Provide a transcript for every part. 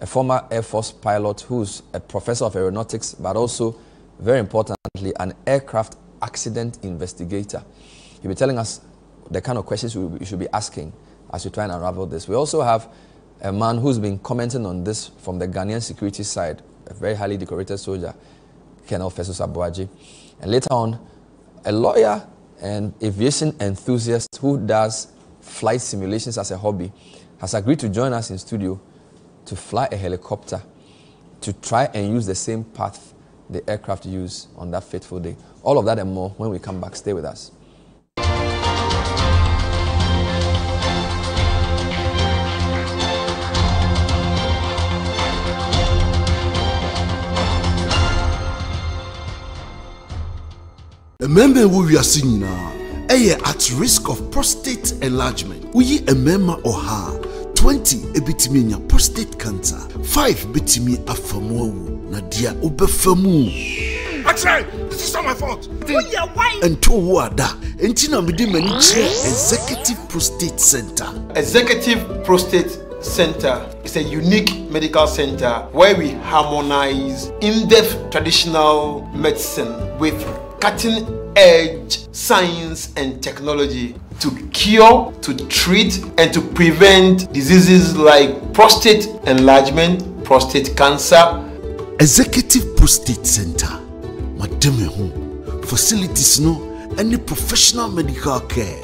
a former Air Force pilot who's a professor of aeronautics, but also, very importantly, an aircraft accident investigator. He'll be telling us the kind of questions we should be asking as we try and unravel this. We also have a man who's been commenting on this from the Ghanaian security side, a very highly decorated soldier, Colonel Festus Abuaji. And later on, a lawyer and aviation enthusiast who does flight simulations as a hobby has agreed to join us in studio to fly a helicopter to try and use the same path the aircraft used on that fateful day. All of that and more when we come back. Stay with us. Remember who we are seeing now. At risk of prostate enlargement. We a member or her 20 ebitimi prostate cancer. 5 bitimi afamu. Nadia ubefamu. Actually, this is not my fault. And to wada. Entina midi meniche Executive Prostate Center. Executive Prostate Center is a unique medical center where we harmonize in-depth traditional medicine with cutting-edge science and technology to cure, to treat, and to prevent diseases like prostate enlargement, prostate cancer. Executive Prostate Center. Madame facilities no any professional medical care.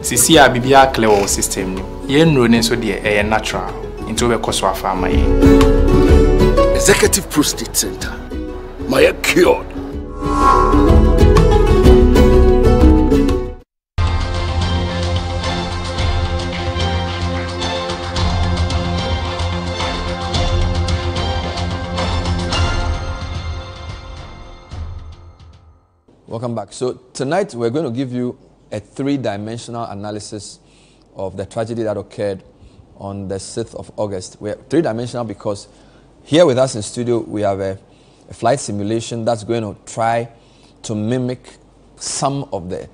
Sisi a bibia clear system no. Ye nro ne so de natural. Into we koso afama ye. Executive Prostate Center. My cured. Welcome back. So tonight we're going to give you a three-dimensional analysis of the tragedy that occurred on the 6th of August. We're three-dimensional because here with us in studio we have a flight simulation that's going to try to mimic some of the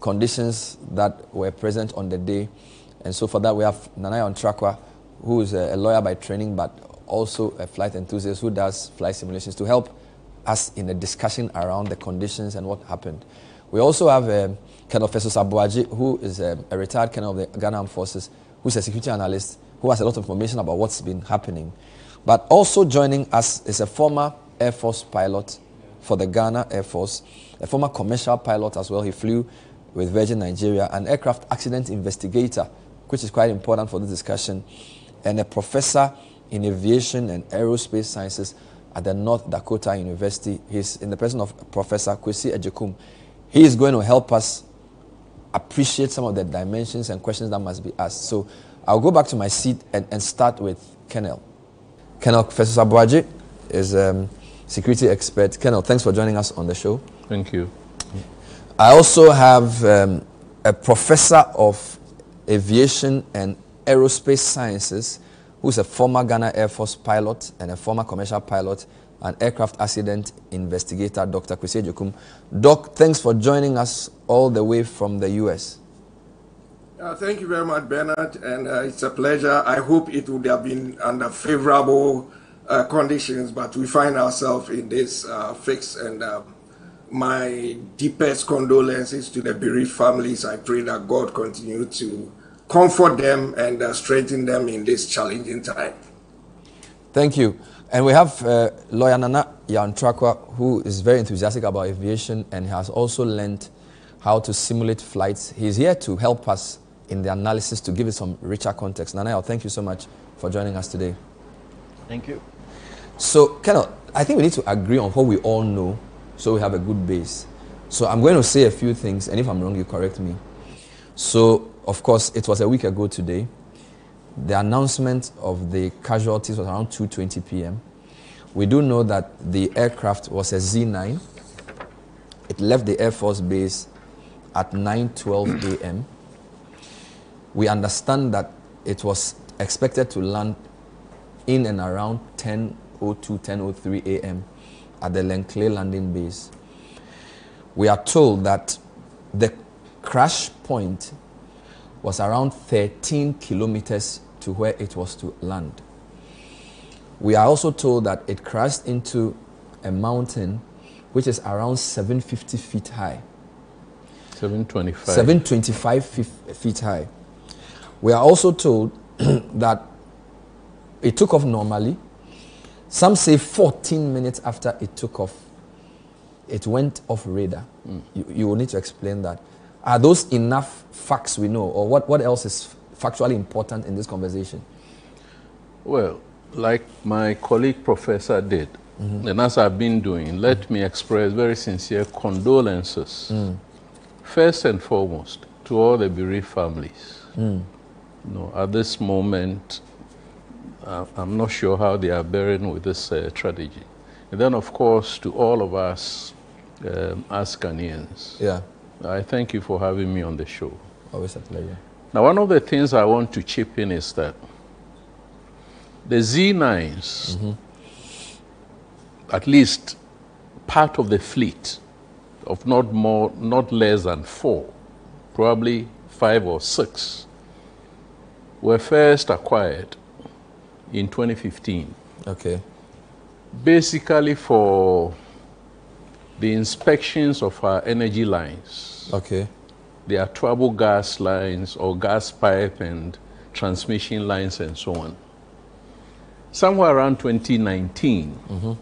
conditions that were present on the day. And so for that we have Nanaya Ontrakwa, who is a lawyer by training but also a flight enthusiast who does flight simulations to help us in a discussion around the conditions and what happened. We also have Colonel Festus Abuaji, who is a retired colonel of the Ghana Armed Forces, who's a security analyst, who has a lot of information about what's been happening. But also joining us is a former Air Force pilot for the Ghana Air Force, a former commercial pilot as well. He flew with Virgin Nigeria, an aircraft accident investigator, which is quite important for this discussion, and a professor in aviation and aerospace sciences at the North Dakota University. He's in the person of Professor Kwesi Ejekum. He is going to help us appreciate some of the dimensions and questions that must be asked. So I'll go back to my seat and start with Colonel. Colonel Festus Abuaji is a security expert. Colonel, thanks for joining us on the show. Thank you. I also have a professor of aviation and aerospace sciences who's a former Ghana Air Force pilot and a former commercial pilot, an aircraft accident investigator, Dr. Kwesi Ejekum. Doc, thanks for joining us all the way from the U.S. Thank you very much, Bernard, and it's a pleasure. I hope it would have been under favorable conditions, but we find ourselves in this fix, and my deepest condolences to the bereaved families. I pray that God continue to comfort them and strengthen them in this challenging time. Thank you. And we have lawyer Nanaya Ontrakwa, who is very enthusiastic about aviation and has also learned how to simulate flights. He's here to help us in the analysis to give it some richer context. Nanaya, thank you so much for joining us today. Thank you. So, Colonel, I think we need to agree on what we all know so we have a good base. So I'm going to say a few things, and if I'm wrong, you correct me. So, of course, it was a week ago today. The announcement of the casualties was around 2:20 p.m. We do know that the aircraft was a Z9. It left the Air Force Base at 9:12 a.m. We understand that it was expected to land in and around 10:02, 10:03 a.m. at the Lenkley landing base. We are told that the crash point was around 13 kilometers to where it was to land. We are also told that it crashed into a mountain which is around 750 feet high. 725. 725 feet high. We are also told that it took off normally. Some say 14 minutes after it took off, it went off radar. You will need to explain that. Are those enough facts we know, or what else is factually important in this conversation? Well, like my colleague professor did, and as I've been doing, let me express very sincere condolences, first and foremost, to all the bereaved families. You know, at this moment, I'm not sure how they are bearing with this tragedy. And then, of course, to all of us as Ghanaians. Yeah. I thank you for having me on the show. Always a pleasure. Now, one of the things I want to chip in is that the Z9s, at least part of the fleet of not less than 4, probably 5 or 6, were first acquired in 2015. Okay. Basically for the inspections of our energy lines. Okay. There are trouble gas lines or gas pipe and transmission lines and so on. Somewhere around 2019,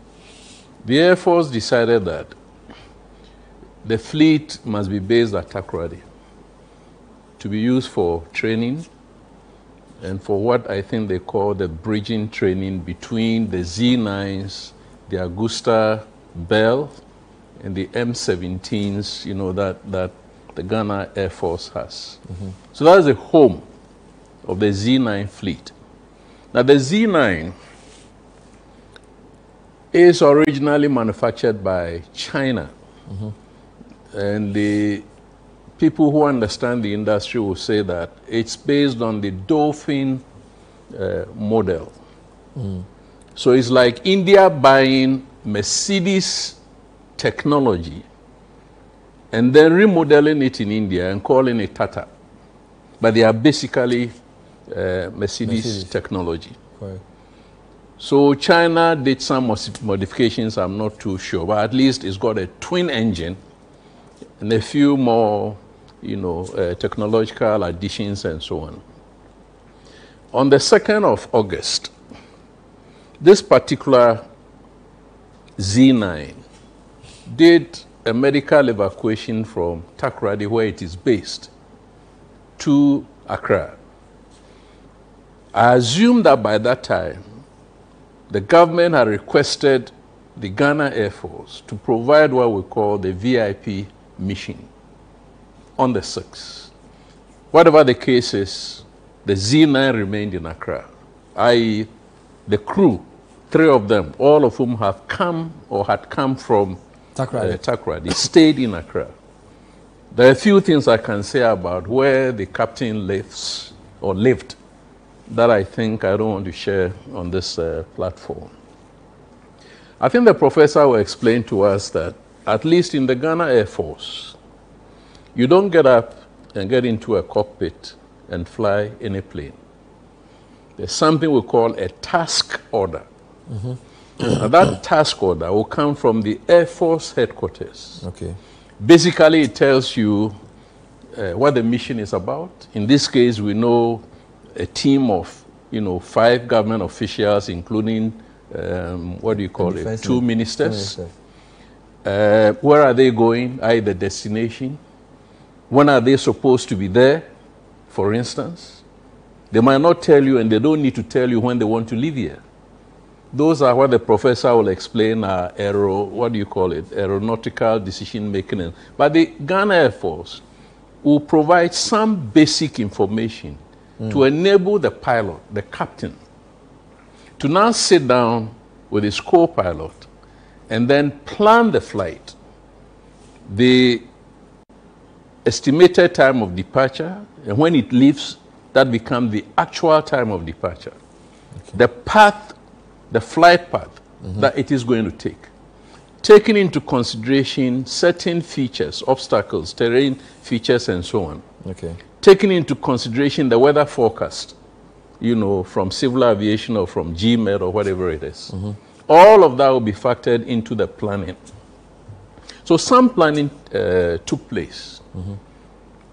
the Air Force decided that the fleet must be based at Takoradi to be used for training and for what I think they call the bridging training between the Z9s, the Augusta Bell, and the M17s, you know, that the Ghana Air Force has. So that is the home of the Z9 fleet. Now the Z9 is originally manufactured by China. And the people who understand the industry will say that it's based on the Dolphin model. So it's like India buying Mercedes technology and then remodeling it in India and calling it Tata. But they are basically Mercedes technology. Correct. So China did some modifications, I'm not too sure, but at least it's got a twin engine and a few more, you know, technological additions and so on. On the 2nd of August, this particular Z9 did a medical evacuation from Takoradi, where it is based, to Accra. I assume that by that time, the government had requested the Ghana Air Force to provide what we call the VIP mission on the 6th. Whatever the case is, the Z9 remained in Accra, i.e. the crew, 3 of them, all of whom have come or had come from Takoradi, stayed in Accra. There are a few things I can say about where the captain lives or lived that I think I don't want to share on this platform. I think the professor will explain to us that, at least in the Ghana Air Force, you don't get up and get into a cockpit and fly any plane. There's something we call a task order. Now that task order will come from the Air Force headquarters. Okay. Basically, it tells you what the mission is about. In this case, we know a team of, 5 government officials, including, what do you call it, 2 ministers. Where are they going? The destination. When are they supposed to be there, for instance? They might not tell you, and they don't need to tell you when they want to leave here. Those are what the professor will explain are aeronautical decision making. But the Ghana Air Force will provide some basic information to enable the pilot, the captain, to now sit down with his co-pilot and then plan the flight, the estimated time of departure, and when it leaves, that becomes the actual time of departure. Okay. The path, the flight path that it is going to take, taking into consideration certain features, obstacles, terrain features, and so on. Okay. Taking into consideration the weather forecast, you know, from civil aviation or from GMED or whatever it is. All of that will be factored into the planning. So some planning took place.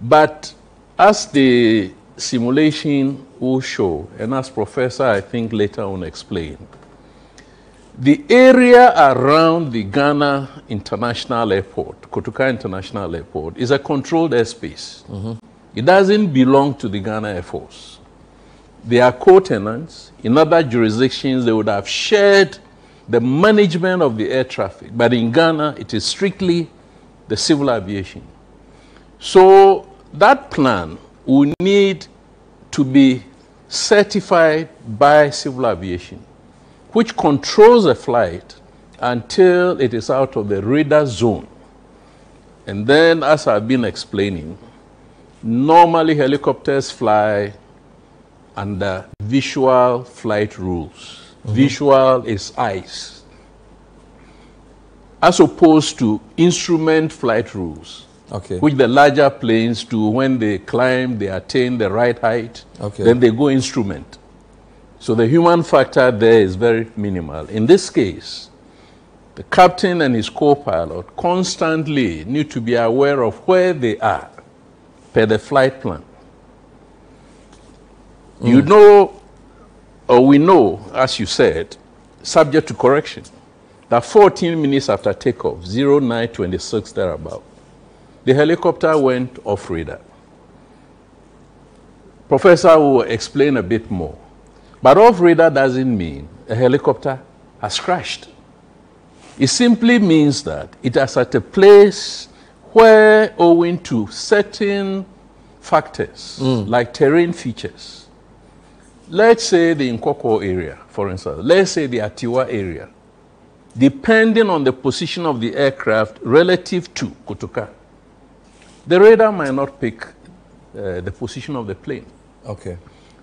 But as the simulation will show, and as Professor, I think, later on explained, the area around the Ghana International Airport, Kotoka International Airport, is a controlled airspace. It doesn't belong to the Ghana Air Force. They are co-tenants. In other jurisdictions, they would have shared the management of the air traffic. But in Ghana, it is strictly the civil aviation. So that plan will need to be certified by civil aviation, which controls a flight until it is out of the radar zone. And then, as I've been explaining, normally helicopters fly under visual flight rules. Visual is eyes, as opposed to instrument flight rules, which the larger planes do. When they climb, they attain the right height, then they go instrument. So the human factor there is very minimal. In this case, the captain and his co-pilot constantly need to be aware of where they are per the flight plan. You know, or we know, as you said, subject to correction, that 14 minutes after takeoff, 0926 thereabout, the helicopter went off radar. Professor will explain a bit more. But off radar doesn't mean a helicopter has crashed. It simply means that it is at a place where, owing to certain factors, like terrain features, let's say the Nkoko area, for instance, let's say the Atiwa area, depending on the position of the aircraft relative to Kotoka, the radar might not pick the position of the plane.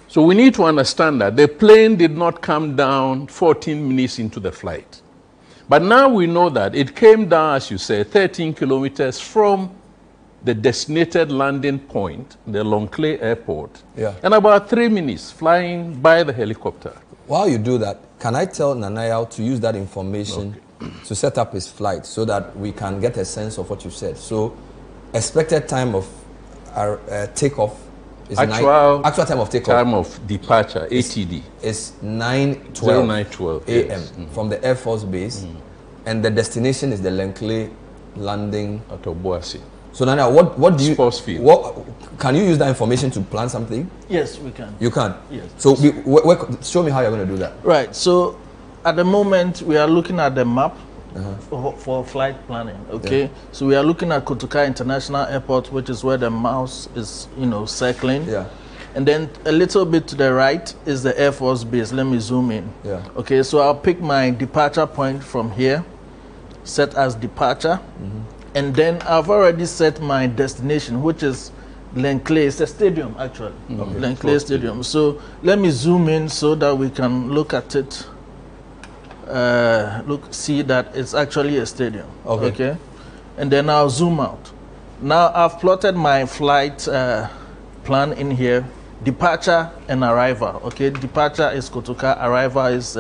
So we need to understand that the plane did not come down 14 minutes into the flight. But now we know that it came down, as you said, 13 kilometers from the designated landing point, the Longley Airport, and about 3 minutes flying by the helicopter. While you do that, can I tell Nanayao to use that information to set up his flight so that we can get a sense of what you said? So, expected time of takeoff is actual time of takeoff. Time of departure, ATD. Is 9:12 a.m. From the Air Force Base, and the destination is the Longley landing at Obuasi. So Nana, what do you? Sports field. What can you use that information to plan something? Yes, we can. You can. Yes. So show me how you're going to do that. Right. So at the moment we are looking at the map for flight planning. Okay. So we are looking at Kotoka International Airport, which is where the mouse is, circling. And then a little bit to the right is the Air Force Base. Let me zoom in. Okay. So I'll pick my departure point from here, set as departure. And then I've already set my destination, which is Longley. It's a stadium, actually. Longley Stadium. So let me zoom in so that we can look at it. See that it's actually a stadium. Okay. And then I'll zoom out. Now I've plotted my flight plan in here. Departure and arrival. Okay. Departure is Kotoka. Arrival is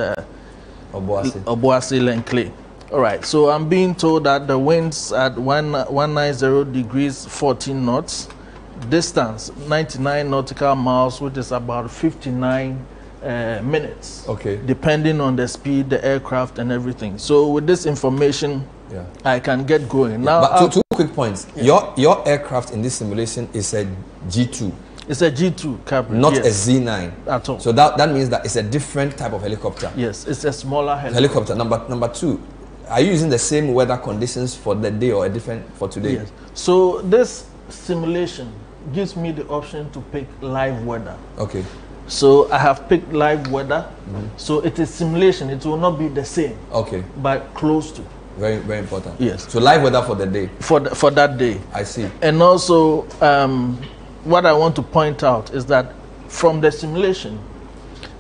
Obuasi Longley. All right, so I'm being told that the winds at 190 degrees 14 knots, distance 99 nautical miles, which is about 59 minutes. Depending on the speed, the aircraft, and everything. So with this information, I can get going. Now, but two quick points. Your aircraft in this simulation is a G2. It's a G2 cabin, not a Z9 at all. So that means that it's a different type of helicopter. Yes, it's a smaller helicopter. Number two. Are you using the same weather conditions for the day or a different for today? Yes. So this simulation gives me the option to pick live weather. So I have picked live weather. So it is simulation. It will not be the same. But close to. Very, very important. Yes. So live weather for the day. For that day. I see. And also, what I want to point out is that from the simulation,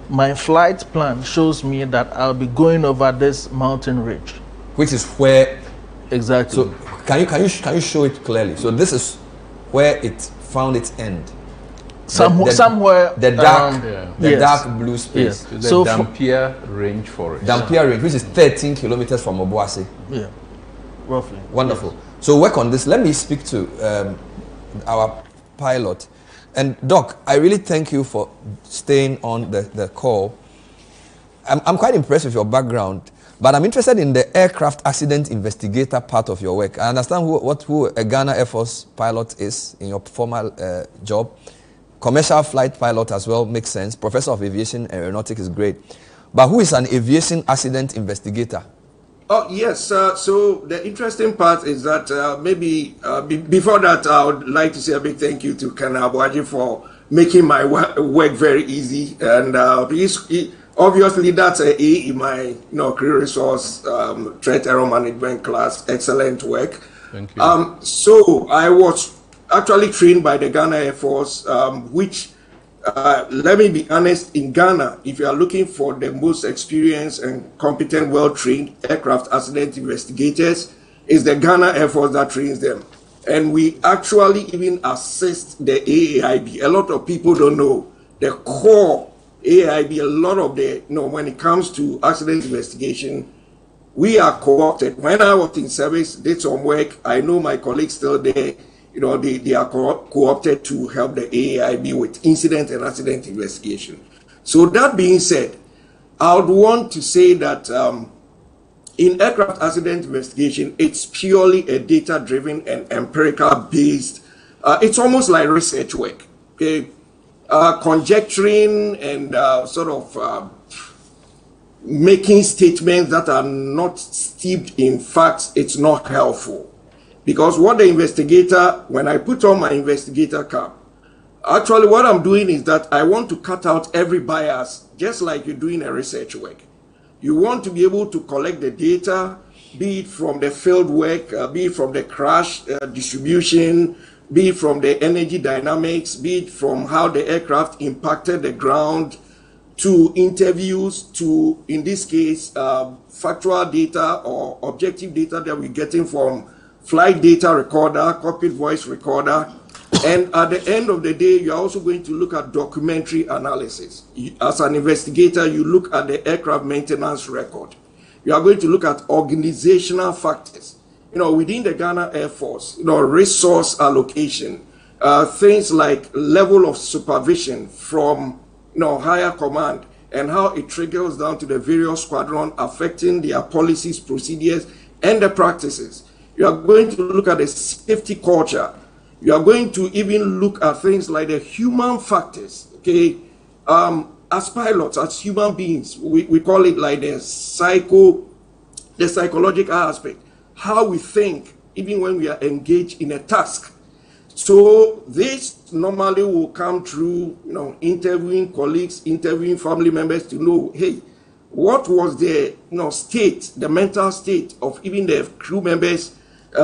my flight plan shows me that I'll be going over this mountain ridge. Which is where exactly. So can you show it clearly? So this is where it found its end. somewhere the dark, around, the dark blue space. Yes. The So Dampier Range Forest. Dampier Range, which is 13 kilometers from Obuasi. Yeah, roughly. Wonderful. So work on this. Let me speak to our pilot. And Doc, I really thank you for staying on the call. I'm quite impressed with your background, but I'm interested in the aircraft accident investigator part of your work. I understand who a Ghana Air Force pilot is in your former job. Commercial flight pilot as well makes sense. Professor of aviation aeronautics is great. But who is an aviation accident investigator? Oh, yes. So the interesting part is that before that, I would like to say a big thank you to Ken Abuaji for making my work very easy. And obviously, that's an A in my career resource threat error management class. Excellent work. Thank you. So I was actually trained by the Ghana Air Force, which, let me be honest, in Ghana, if you are looking for the most experienced and competent, well-trained aircraft accident investigators, it's the Ghana Air Force that trains them. And we actually even assist the AAIB. A lot of people don't know the core AAIB, a lot of the, when it comes to accident investigation, we are co-opted. When I was in service, did some work, I know my colleagues still there, they are co-opted to help the AAIB with incident and accident investigation. So that being said, I would want to say that in aircraft accident investigation, it's purely a data-driven and empirical-based, it's almost like research work, okay? Conjecturing and sort of making statements that are not steeped in facts, it's not helpful. Because what the investigator, when I put on my investigator cap, actually what I'm doing is that I want to cut out every bias, just like you're doing a research work. You want to be able to collect the data, be it from the field work, be it from the crash distribution, be it from the energy dynamics, be it from how the aircraft impacted the ground, to interviews, to, in this case, factual data or objective data that we're getting from flight data recorder, cockpit voice recorder. And at the end of the day, you're also going to look at documentary analysis. As an investigator, you look at the aircraft maintenance record. You are going to look at organizational factors. Within the Ghana Air Force, resource allocation, things like level of supervision from, higher command, and how it trickles down to the various squadron, affecting their policies, procedures, and the practices. You are going to look at the safety culture. You are going to even look at things like the human factors, okay? As pilots, as human beings, we call it like the psychological aspect, how we think, even when we are engaged in a task. So this normally will come through, interviewing colleagues, interviewing family members to know, hey, what was the state, the mental state of even the crew members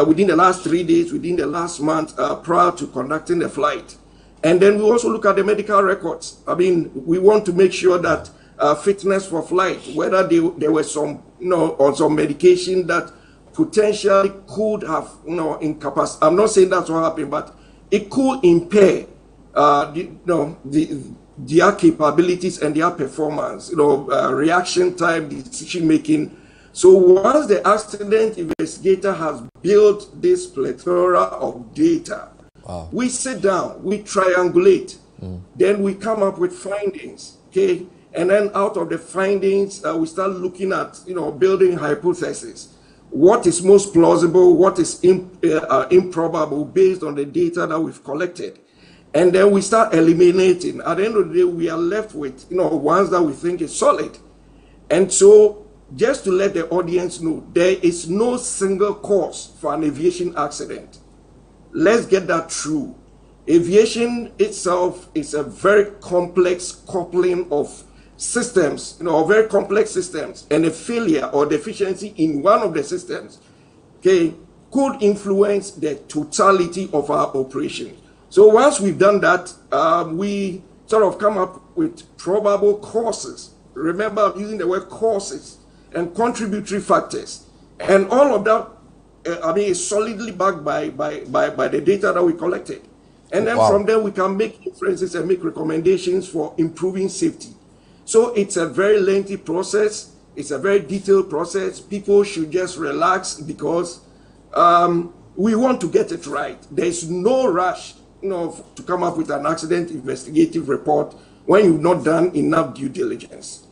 within the last 3 days, within the last month, prior to conducting the flight. And then we also look at the medical records. I mean, we want to make sure that fitness for flight, whether there was some, on some medication that potentially could have, incapacitated. I'm not saying that's what happened, but it could impair, their capabilities and their performance, reaction time, decision making. So once the accident investigator has built this plethora of data, we sit down, we triangulate, then we come up with findings, okay? And then out of the findings, we start looking at, building hypotheses. What is most plausible, what is improbable based on the data that we've collected. And then we start eliminating. At the end of the day, we are left with, ones that we think is solid. And so, just to let the audience know, there is no single cause for an aviation accident. Let's get that true. Aviation itself is a very complex coupling of systems, very complex systems, and a failure or deficiency in one of the systems, okay, could influence the totality of our operation. So once we've done that, we sort of come up with probable causes. Remember, I'm using the word causes and contributory factors, and all of that, is solidly backed by the data that we collected. And then from there, we can make inferences and make recommendations for improving safety. So it's a very lengthy process. It's a very detailed process. People should just relax because we want to get it right. There's no rush, to come up with an accident investigative report when you've not done enough due diligence.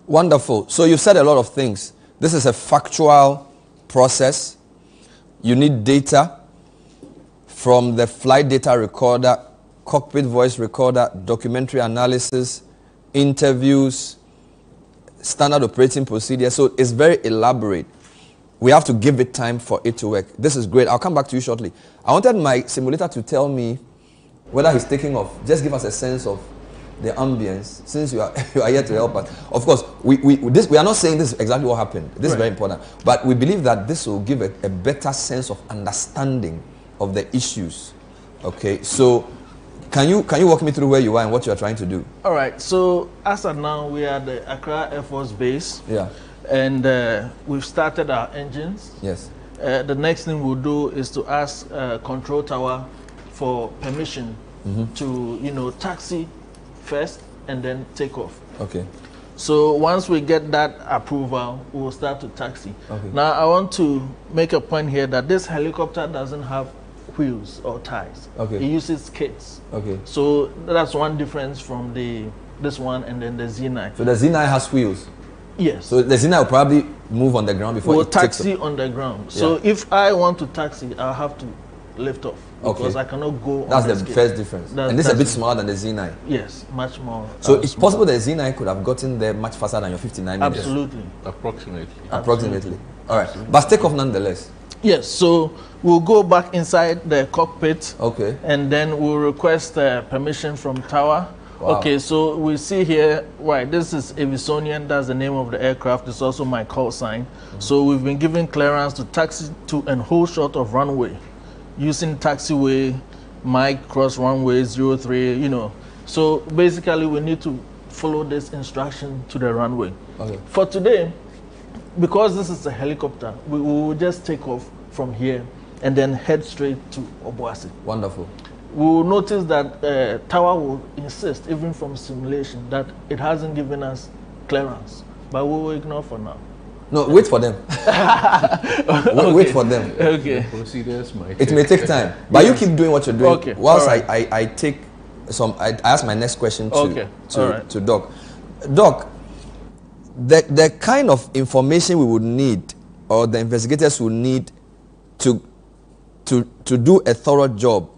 Wonderful. So you said a lot of things. This is a factual process. You need data from the flight data recorder, cockpit voice recorder, documentary analysis, interviews, standard operating procedure. So it's very elaborate. We have to give it time for it to work. This is great. I'll come back to you shortly. I wanted my simulator to tell me whether he's taking off. Just give us a sense of the ambience, since you are here to help us. Of course, we are not saying this is exactly what happened. This is very important. But we believe that this will give a better sense of understanding of the issues. Okay, so can you walk me through where you are and what you are trying to do? All right, so as of now, we are at the Accra Air Force Base. Yeah. And we've started our engines. Yes. The next thing we'll do is to ask Control Tower for permission to, taxi first and then take off. Okay. So once we get that approval, we will start to taxi. Okay. Now I want to make a point here that this helicopter doesn't have wheels or tires. Okay. It uses skids. Okay. So that's one difference from this one and then the Z9. So the Z9 has wheels. Yes. So the Z9 will probably move on the ground before it takes taxi on the ground. So if I want to taxi, I'll have to lift off because I cannot go. That's the first difference. And this is a bit smaller than the Z9. Yes, much more. So it's possible the Z9 could have gotten there much faster than your 59 minutes. Absolutely. Approximately. All right. But take off nonetheless. Yes. So we'll go back inside the cockpit. Okay. And then we'll request permission from Tower. Wow. Okay, so we see here, right, this is Avisonian, that's the name of the aircraft. It's also my call sign. So we've been given clearance to taxi to and hold short of runway using taxiway, Mike cross runway 03, So basically we need to follow this instruction to the runway. Okay. For today, because this is a helicopter, we will just take off from here and then head straight to Obuasi. Wonderful. We will notice that Tower will insist, even from simulation, that it hasn't given us clearance, but we will ignore for now. No, wait for them. Wait for them. Okay. It may take time, but you keep doing what you're doing. Okay. Whilst I take some, I ask my next question to Doc. Doc, the kind of information we would need, or the investigators would need to do a thorough job,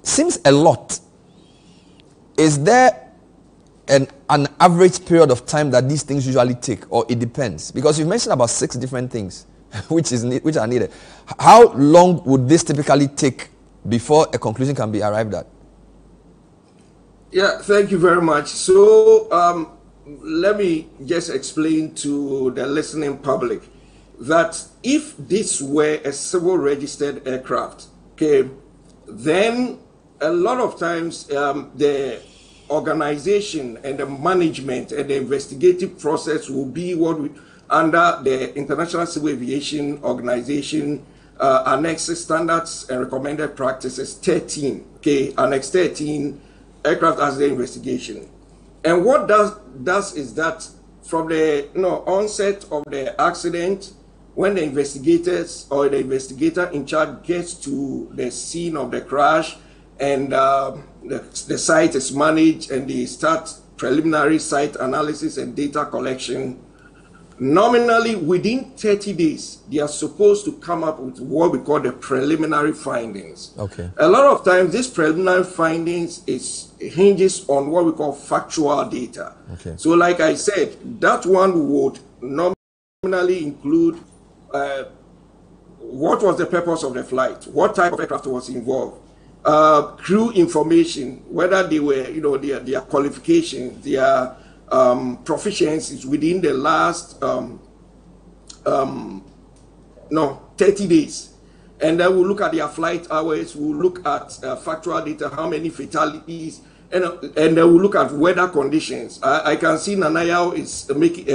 seems a lot. Is there an average period of time that these things usually take, or it depends? Because you've mentioned about 6 different things which are needed. How long would this typically take before a conclusion can be arrived at? Yeah, thank you very much. So let me just explain to the listening public that if this were a civil registered aircraft, okay, then a lot of times the organization and the management and the investigative process will be under the International Civil Aviation Organization Annex Standards and Recommended Practices 13, okay, Annex 13, aircraft accident investigation. And what does is that from the onset of the accident, when the investigators or the investigator in charge gets to the scene of the crash, and the site is managed and they start preliminary site analysis and data collection, nominally within 30 days, they are supposed to come up with what we call the preliminary findings. Okay. A lot of times, these preliminary findings hinges on what we call factual data. Okay. So like I said, that one would nominally include what was the purpose of the flight, what type of aircraft was involved, crew information, whether they were, their qualifications, their proficiencies within the last 30 days. And then we'll look at their flight hours, we'll look at factual data, how many fatalities, and then we'll look at weather conditions. I can see Nanayao is making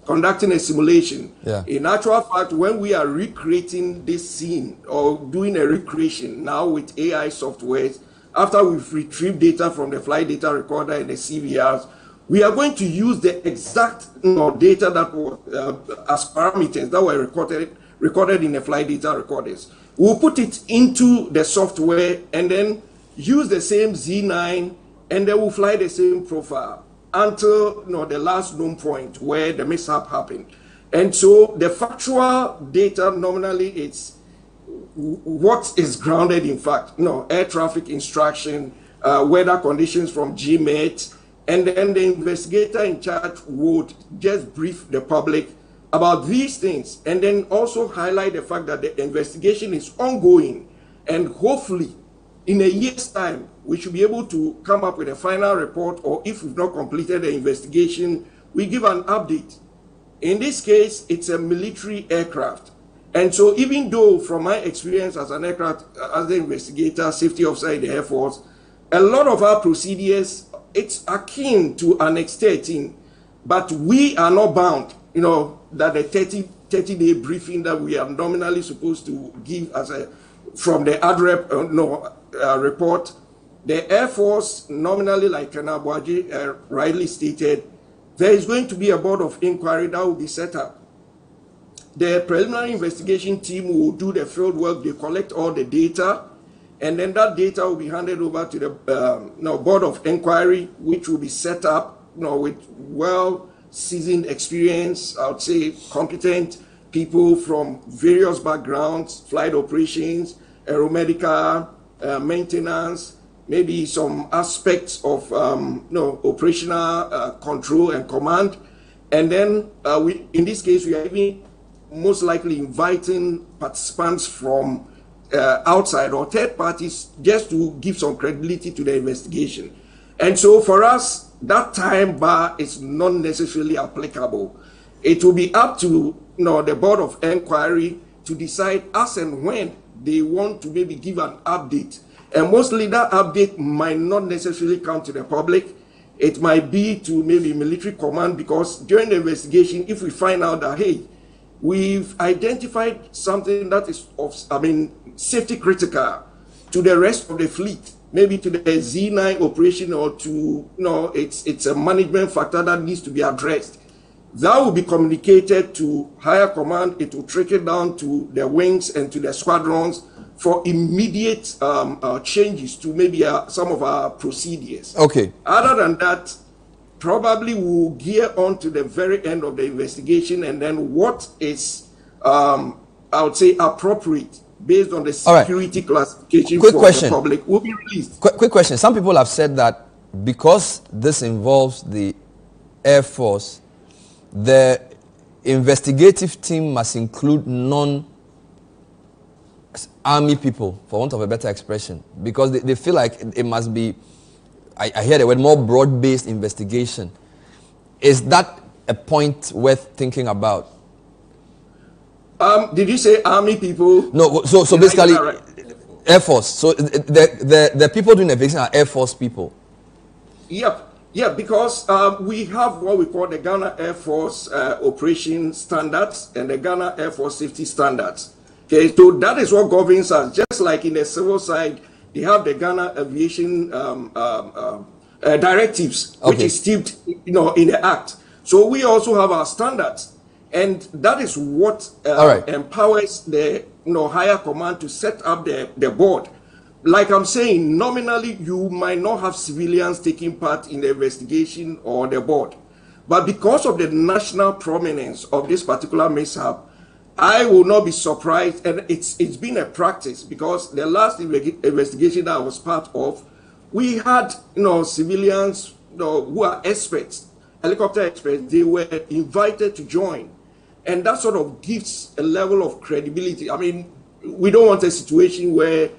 conducting a simulation. Yeah. In actual fact, when we are recreating this scene or doing a recreation now with AI softwares, after we've retrieved data from the flight data recorder and the CVRs, we are going to use the exact data that was as parameters that were recorded in the flight data recorders. We'll put it into the software and then use the same Z9, and then we'll fly the same profile until the last known point where the mishap happened. And so the factual data nominally it's what is grounded in fact, air traffic instruction, weather conditions from GMET, and then the investigator in charge would just brief the public about these things and then also highlight the fact that the investigation is ongoing, and hopefully in a year's time we should be able to come up with a final report, or if we've not completed the investigation, we give an update. In this case, it's a military aircraft. And so even though from my experience as an aircraft, as an investigator, safety officer in the Air Force, a lot of our procedures, it's akin to Annex 13, but we are not bound, that the 30-day briefing that we are nominally supposed to give as from the ADREP report. The Air Force, nominally, like Kanabuaji rightly stated, there is going to be a board of inquiry that will be set up. The preliminary investigation team will do the field work, they collect all the data, and then that data will be handed over to the board of inquiry, which will be set up with well-seasoned experience, I would say competent people from various backgrounds, flight operations, aeromedical, maintenance, maybe some aspects of operational control and command. And then in this case, we are even most likely inviting participants from outside or third parties just to give some credibility to the investigation. And so for us, that time bar is not necessarily applicable. It will be up to the board of inquiry to decide as and when they want to maybe give an update. And mostly that update might not necessarily come to the public. It might be to maybe military command, because during the investigation, if we find out that, hey, we've identified something that is of, safety critical to the rest of the fleet, maybe to the Z9 operation, or to, it's a management factor that needs to be addressed. That will be communicated to higher command. It will trickle down to the wings and to the squadrons for immediate changes to maybe some of our procedures. Okay. Other than that, probably we'll gear on to the very end of the investigation, and then what is, I would say, appropriate based on the security classification for the public will be released. Quick question. Some people have said that because this involves the Air Force, the investigative team must include non-army people, for want of a better expression, because they feel like it must be, I hear the word, more broad-based investigation. Is that a point worth thinking about? Did you say army people? No, so basically Air Force. So the people doing the investigation are Air Force people. Yep. Yeah, because we have what we call the Ghana Air Force Operation Standards and the Ghana Air Force Safety Standards. Okay, so that is what governs us. Just like in the civil side, they have the Ghana Aviation Directives, which is steeped, in the Act. So we also have our standards, and that is what empowers the higher command to set up the board. Like I'm saying, nominally, you might not have civilians taking part in the investigation or the board. But because of the national prominence of this particular mishap, I will not be surprised, and it's been a practice, because the last investigation that I was part of, we had civilians who are experts, helicopter experts. They were invited to join, and that sort of gives a level of credibility. I mean, we don't want a situation where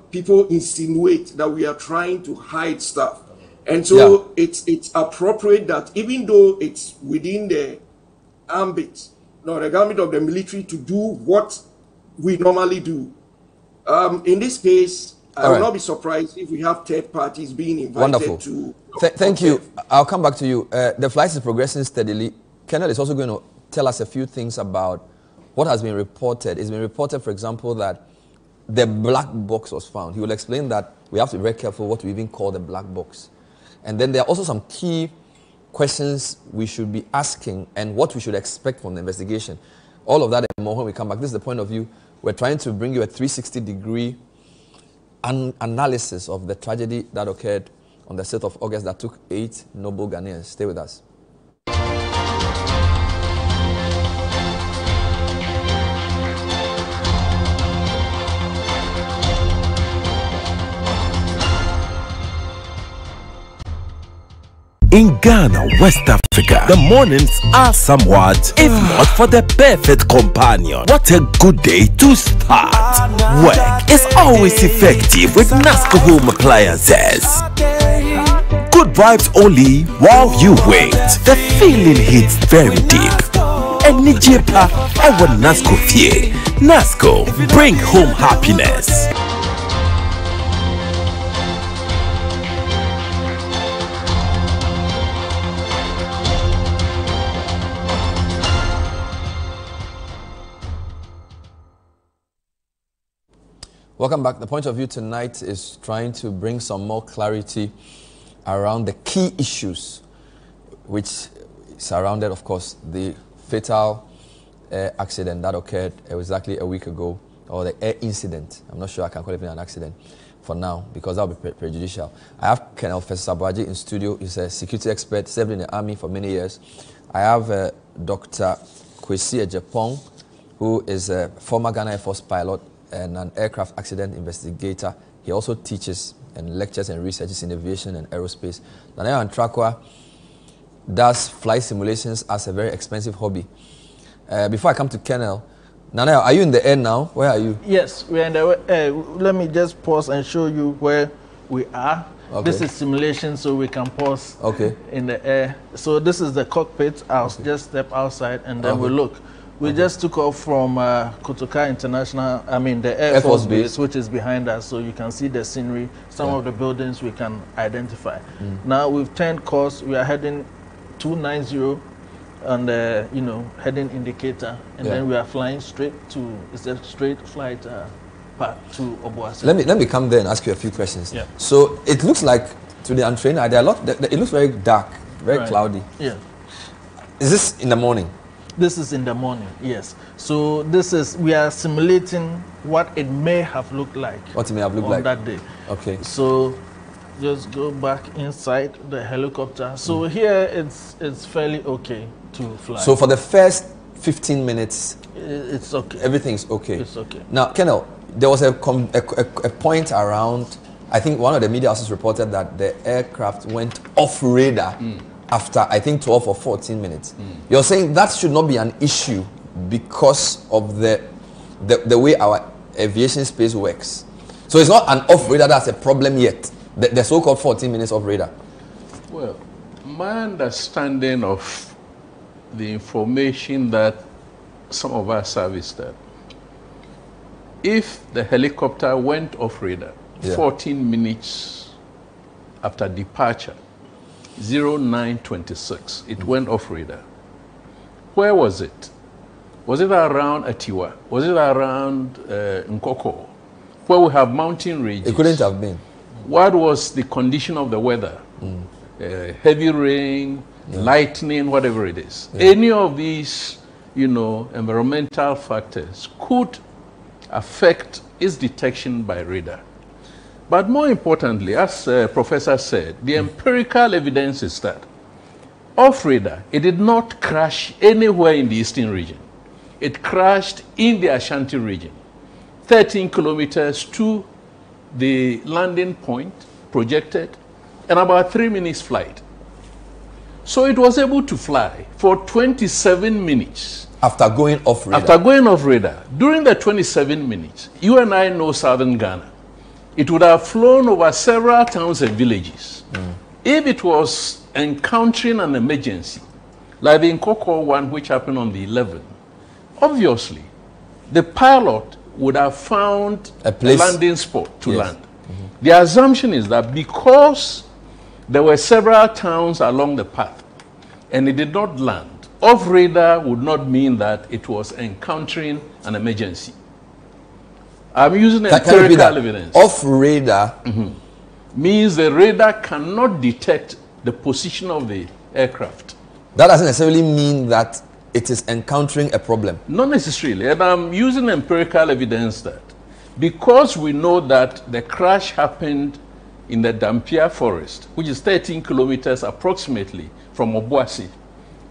people insinuate that we are trying to hide stuff. And so it's appropriate that even though it's within the ambit, the gambit of the military to do what we normally do. In this case, I will not be surprised if we have third parties being invited to... Thank you. I'll come back to you. The flight is progressing steadily. Colonel is also going to tell us a few things about what has been reported. It's been reported, for example, that the black box was found. He will explain that we have to be very careful what we even call the black box. And then there are also some key questions we should be asking and what we should expect from the investigation. All of that and more when we come back. This is the point of view. We're trying to bring you a 360-degree analysis of the tragedy that occurred on the 6th of August that took 8 noble Ghanaians. Stay with us. In Ghana, West Africa, the mornings are somewhat, if not for the perfect companion. What a good day to start. Work is always effective with NASCO home appliances. Good vibes only while you wait. The feeling hits very deep. And Nijepa, I want NASCO fie. NASCO, bring home happiness. Welcome back. The point of view tonight is trying to bring some more clarity around the key issues which surrounded, of course, the fatal air accident that occurred exactly a week ago, or the air incident. I'm not sure I can call it an accident for now because that would be prejudicial. I have Colonel Festus Abuaji in studio. He's a security expert, served in the army for many years. I have Dr. Kwesi Ejepong, who is a former Ghana Air Force pilot and an aircraft accident investigator. He also teaches and lectures and researches in aviation and aerospace. Nanayo Antrakwa does flight simulations as a very expensive hobby. Before I come to Colonel, Nanayo, are you in the air now? Where are you? Yes, we are in the air. Let me just pause and show you where we are. Okay. This is simulation, so we can pause in the air. So this is the cockpit. I'll just step outside and then we'll look. We just took off from Kotoka International, the Air Force Base, which is behind us, so you can see the scenery, some of the buildings we can identify. Now we've turned course, we are heading 290 on the, heading indicator, and then we are flying straight to, it's a straight flight path to Obuasi. Let me come there and ask you a few questions. Yeah. So it looks like, to the untrained eye, it looks very dark, very cloudy. Yeah. Is this in the morning? This is in the morning, yes. So we are simulating what it may have looked like. What it may have looked like on that day. Okay. So just go back inside the helicopter. So here it's fairly okay to fly. So for the first 15 minutes, it's okay. Everything's okay. It's okay. Now, Colonel, there was a point around, I think one of the media houses reported that the aircraft went off radar after, I think, 12 or 14 minutes. You're saying that should not be an issue because of the way our aviation space works. So it's not an off radar that's a problem yet, the so-called 14 minutes off radar. Well, my understanding of the information that some of us have is that if the helicopter went off radar 14 minutes after departure, 0926, it went off radar. Where was it? Was it around Atiwa? Was it around Nkoko, where we have mountain ranges? It couldn't have been. What was the condition of the weather? Heavy rain, lightning, whatever it is. Any of these, environmental factors could affect its detection by radar. But more importantly, as Professor said, the empirical evidence is that off radar, it did not crash anywhere in the eastern region. It crashed in the Ashanti region, 13 kilometers to the landing point projected, and about 3 minutes flight. So it was able to fly for 27 minutes. After going off radar? After going off radar. During the 27 minutes, you and I know southern Ghana. It would have flown over several towns and villages. If it was encountering an emergency, like the Nkoko one which happened on the 11th, obviously, the pilot would have found a landing spot to land. The assumption is that because there were several towns along the path and it did not land, off radar would not mean that it was encountering an emergency. I'm using empirical evidence. Off radar means the radar cannot detect the position of the aircraft. That doesn't necessarily mean that it is encountering a problem. Not necessarily. And I'm using empirical evidence that because we know that the crash happened in the Dampier forest, which is 13 kilometers approximately from Obuasi,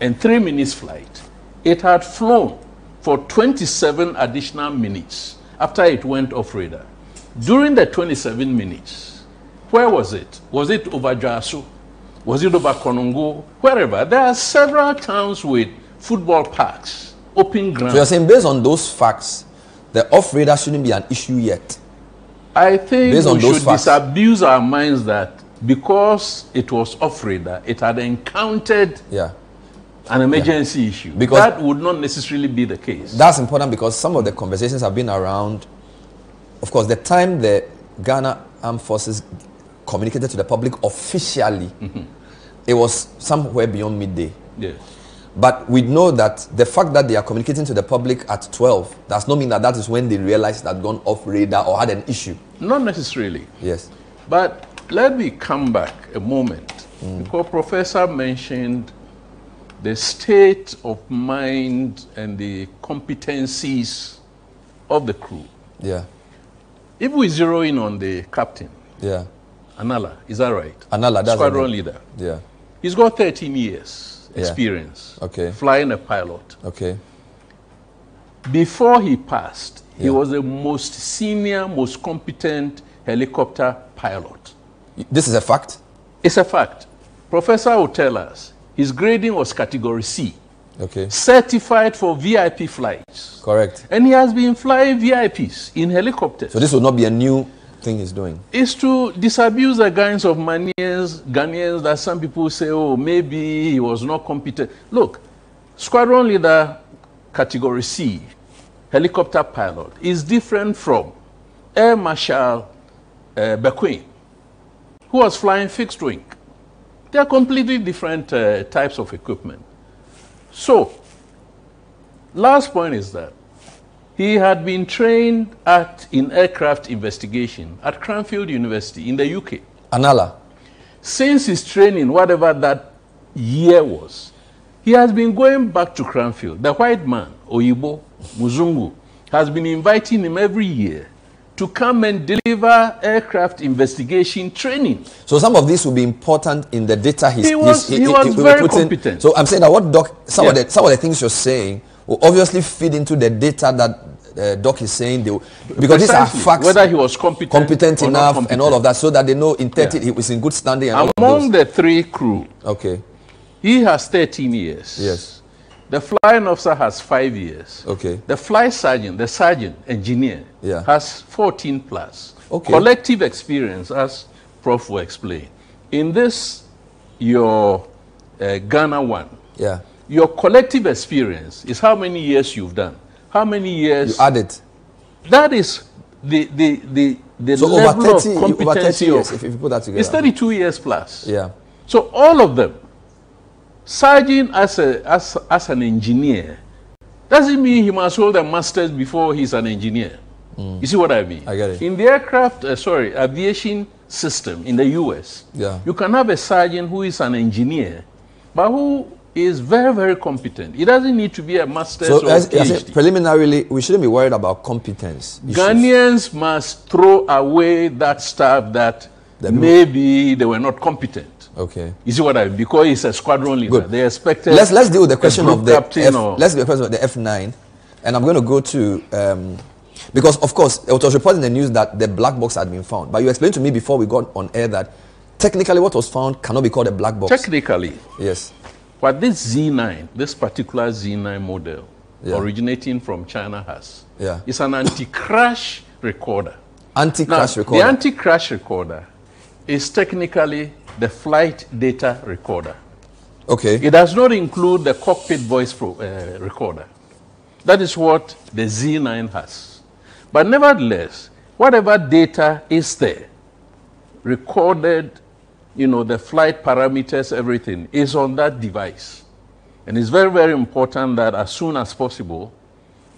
and 3 minutes flight, it had flown for 27 additional minutes after it went off radar. During the 27 minutes, where was it? Was it over Jasu? Was it over Konongo? Wherever. There are several towns with football parks, open ground. So you're saying based on those facts, the off radar shouldn't be an issue yet? I think we should disabuse our minds that because it was off radar, it had encountered an emergency issue. Because that would not necessarily be the case. That's important because some of the conversations have been around, of course, the time the Ghana Armed Forces communicated to the public officially, it was somewhere beyond midday. Yes. But we know that the fact that they are communicating to the public at 12 does not mean that that is when they realized that gone off radar or had an issue. Not necessarily. Yes. But let me come back a moment because Professor mentioned the state of mind and the competencies of the crew. Yeah. If we zero in on the captain, Anala, is that right? Anala, that's squadron leader. Yeah. He's got 13 years experience flying a pilot. Okay. Before he passed, he was the most senior, most competent helicopter pilot. This is a fact? It's a fact. Professor will tell us his grading was category C. Okay. Certified for VIP flights. Correct. And he has been flying VIPs in helicopters. So this will not be a new thing he's doing? Is to disabuse the kinds of Ghanaians that some people say, oh, maybe he was not competent. Look, squadron leader category C, helicopter pilot, is different from Air Marshal Bequin, who was flying fixed wing. They are completely different types of equipment. So, last point is that he had been trained in aircraft investigation at Cranfield University in the UK. Anala. Since his training, whatever that year was, he has been going back to Cranfield. The white man, Oyibo, Muzungu, has been inviting him every year to come and deliver aircraft investigation training. So some of this will be important in the data he was very competent. So I'm saying that what Doc, some of the things you're saying will obviously feed into the data that Doc is saying. Because these are facts. Whether he was competent enough and all of that, so that they know in 30 he was in good standing. And among the three crew, he has 13 years. Yes. The flying officer has 5 years. Okay. The flight sergeant, the sergeant engineer, has 14 plus. Okay. Collective experience, as Prof will explain. In this, your Ghana one, your collective experience is how many years you've done. How many years? You add it. That is the so level over 30, of competency over 30 years, if you put that together. It's 32 years plus. Yeah. So all of them, sergeant as an engineer, doesn't mean he must hold a master's before he's an engineer. You see what I mean? I get it. In the aviation system in the US, you can have a sergeant who is an engineer, but who is very, very competent. He doesn't need to be a master's or PhD. Preliminarily, we shouldn't be worried about competence issues. Ghanaians must throw away that stuff that maybe they were not competent. Okay. You see what I mean? Because it's a squadron leader. They expected. Let's deal with the question of the let's deal with the question of the F9, and I'm going to go to because of course it was reported in the news that the black box had been found. But you explained to me before we got on air that technically what was found cannot be called a black box. Technically, yes. What this Z9, this particular Z9 model, originating from China has, is an anti-crash recorder. Anti-crash recorder. The anti-crash recorder is technically the flight data recorder. Okay. It does not include the cockpit voice recorder. That is what the Z9 has. But nevertheless, whatever data is there, recorded, the flight parameters, everything, is on that device. And it's very, very important that as soon as possible,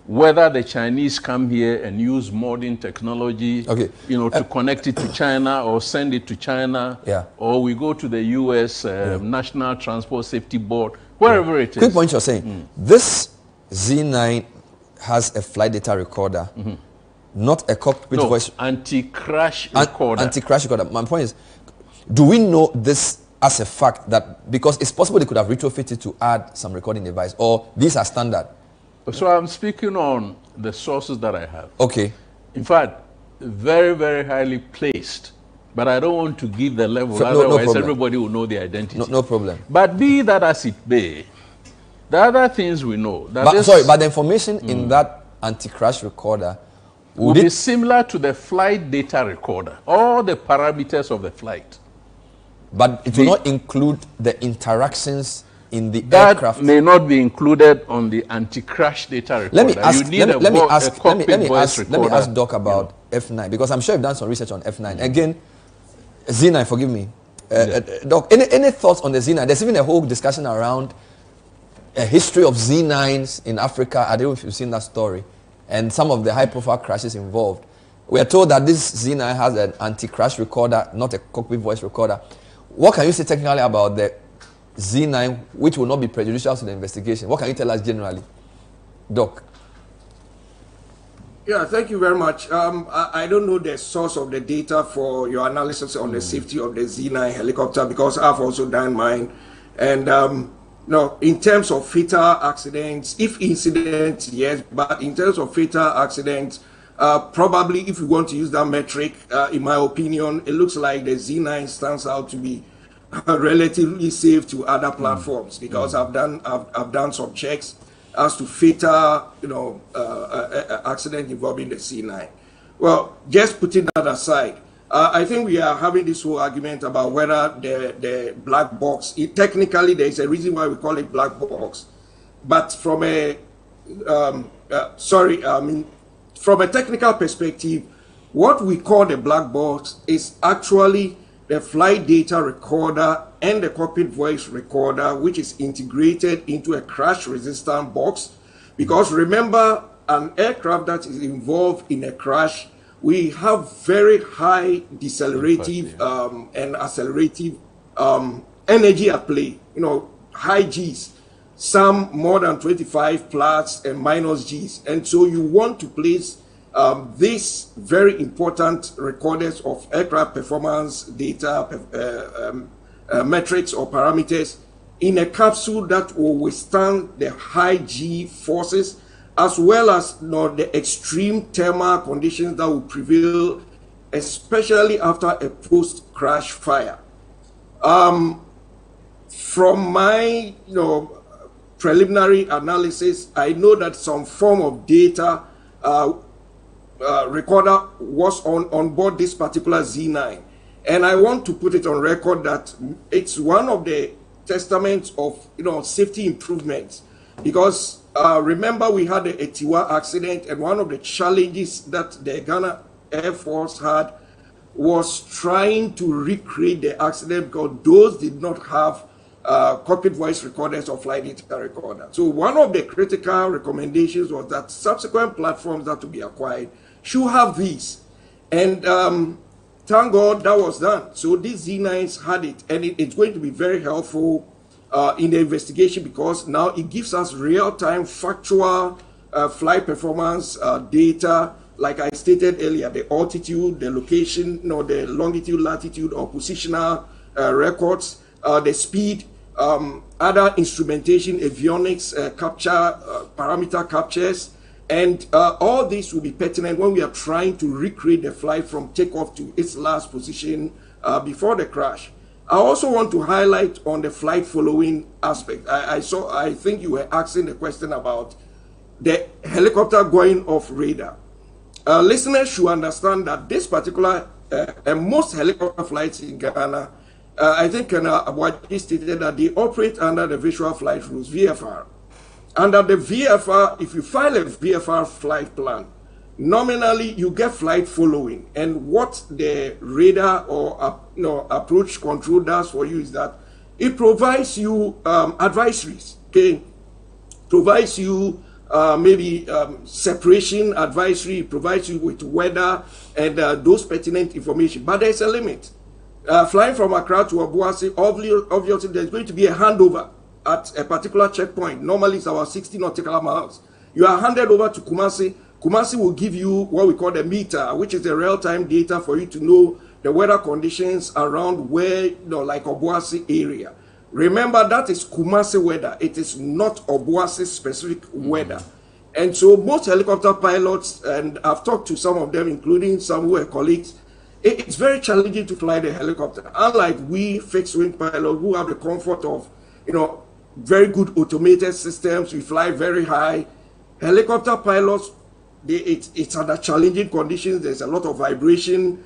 whether the Chinese come here and use modern technology, to connect it to China or send it to China, or we go to the U.S. National Transport Safety Board, wherever it is. Quick point you're saying. This Z9 has a flight data recorder, not a cockpit voice. Anti-crash recorder. Anti-crash recorder. My point is, do we know this as a fact that because it's possible they could have retrofitted to add some recording device, or these are standard? So I'm speaking on the sources that I have. Okay. In fact, very, very highly placed. But I don't want to give the level, otherwise everybody will know the identity. No problem. But be that as it may, the other things we know. That but the information in that anti-crash recorder would be similar to the flight data recorder, all the parameters of the flight. But it will not include the interactions in the That aircraft. may not be included on the anti-crash data recorder. Let me ask, let me ask Doc about F9, because I'm sure you've done some research on F9. Again, Z9, forgive me. Doc, any thoughts on the Z9? There's even a whole discussion around a history of Z9s in Africa. I don't know if you've seen that story. And some of the high-profile crashes involved. We are told that this Z9 has an anti-crash recorder, not a cockpit voice recorder. What can you say technically about the Z9, which will not be prejudicial to the investigation? What can you tell us generally, Doc? Yeah, thank you very much. I don't know the source of the data for your analysis on the safety of the Z9 helicopter, because I've also done mine. And no, in terms of fatal accidents, if incidents, yes, but in terms of fatal accidents, probably if you want to use that metric, in my opinion, it looks like the Z9 stands out to be relatively safe to other platforms, because I've done some checks as to fatal, accident involving the Z9. Well, just putting that aside, I think we are having this whole argument about whether the black box, technically there is a reason why we call it black box, but from a from a technical perspective, what we call the black box is actually the flight data recorder and the cockpit voice recorder, which is integrated into a crash-resistant box. Because remember, an aircraft that is involved in a crash, we have very high decelerative and accelerative energy at play, high Gs, some more than 25 plus and minus Gs. And so you want to place these very important recorders of aircraft performance data, metrics or parameters in a capsule that will withstand the high G forces, as well as the extreme thermal conditions that will prevail, especially after a post-crash fire. From my preliminary analysis, I know that some form of data recorder was on board this particular Z9. And I want to put it on record that it's one of the testaments of safety improvements, because remember we had the Etiwa accident, and one of the challenges that the Ghana Air Force had was trying to recreate the accident, because those did not have cockpit voice recorders or flight data recorder. So one of the critical recommendations was that subsequent platforms that to be acquired should have these. And thank God that was done. So these Z9s had it, and it's going to be very helpful in the investigation, because now it gives us real-time factual flight performance data, like I stated earlier, the altitude, the location, the longitude, latitude, or positional records, the speed, other instrumentation, avionics, capture, parameter captures, and all this will be pertinent when we are trying to recreate the flight from takeoff to its last position before the crash. I also want to highlight on the flight following aspect. I think you were asking the question about the helicopter going off radar. Listeners should understand that this particular, and most helicopter flights in Ghana, I think Abuaji stated that they operate under the Visual Flight Rules, VFR. Under the VFR, if you file a VFR flight plan, nominally you get flight following. And what the radar or approach control does for you is that it provides you advisories. okay, provides you maybe separation advisory, provides you with weather and those pertinent information. But there's a limit. Flying from Accra to Obuasi, obviously there's going to be a handover at a particular checkpoint. Normally it's about 60 nautical miles. You are handed over to Kumasi. Kumasi will give you what we call the meter, which is the real-time data for you to know the weather conditions around where, like Obuasi area. Remember, that is Kumasi weather. It is not Obuasi specific weather. And so most helicopter pilots, and I've talked to some of them, including some who are colleagues, it's very challenging to fly the helicopter. Unlike we fixed-wing pilots who have the comfort of, very good automated systems, we fly very high. Helicopter pilots, it's under challenging conditions. There's a lot of vibration.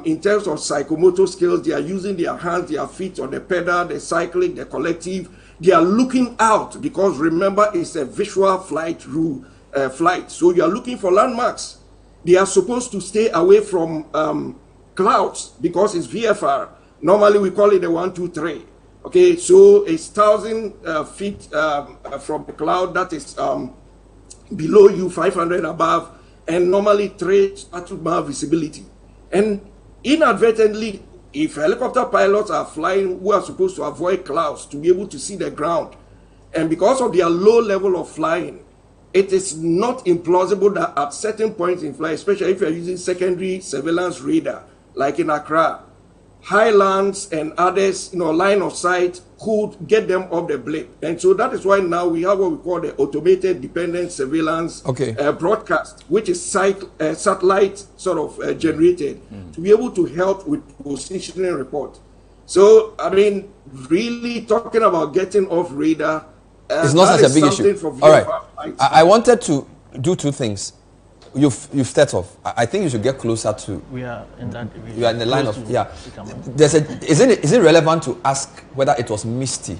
In terms of psychomotor skills, they are using their hands, their feet on the pedal, the cycling, the collective. They are looking out because remember, it's a visual flight flight. So you are looking for landmarks. They are supposed to stay away from clouds because it's VFR. Normally we call it the 1, 2, 3. Okay, so it's 1,000 feet from the cloud that is below you, 500 above, and normally 3 mile visibility. And inadvertently, if helicopter pilots are flying who are supposed to avoid clouds to be able to see the ground, and because of their low level of flying, it is not implausible that at certain points in flight, especially if you're using secondary surveillance radar, like in Accra, highlands and others, line of sight could get them off the blip. And so that is why now we have what we call the automated dependent surveillance broadcast, which is satellite sort of generated to be able to help with positioning report. So, I mean, really talking about getting off radar, it's not such a big issue. All right. I wanted to do two things. You've stepped off. I think you should get closer to. We are in that. You are in the line of Is it relevant to ask whether it was misty?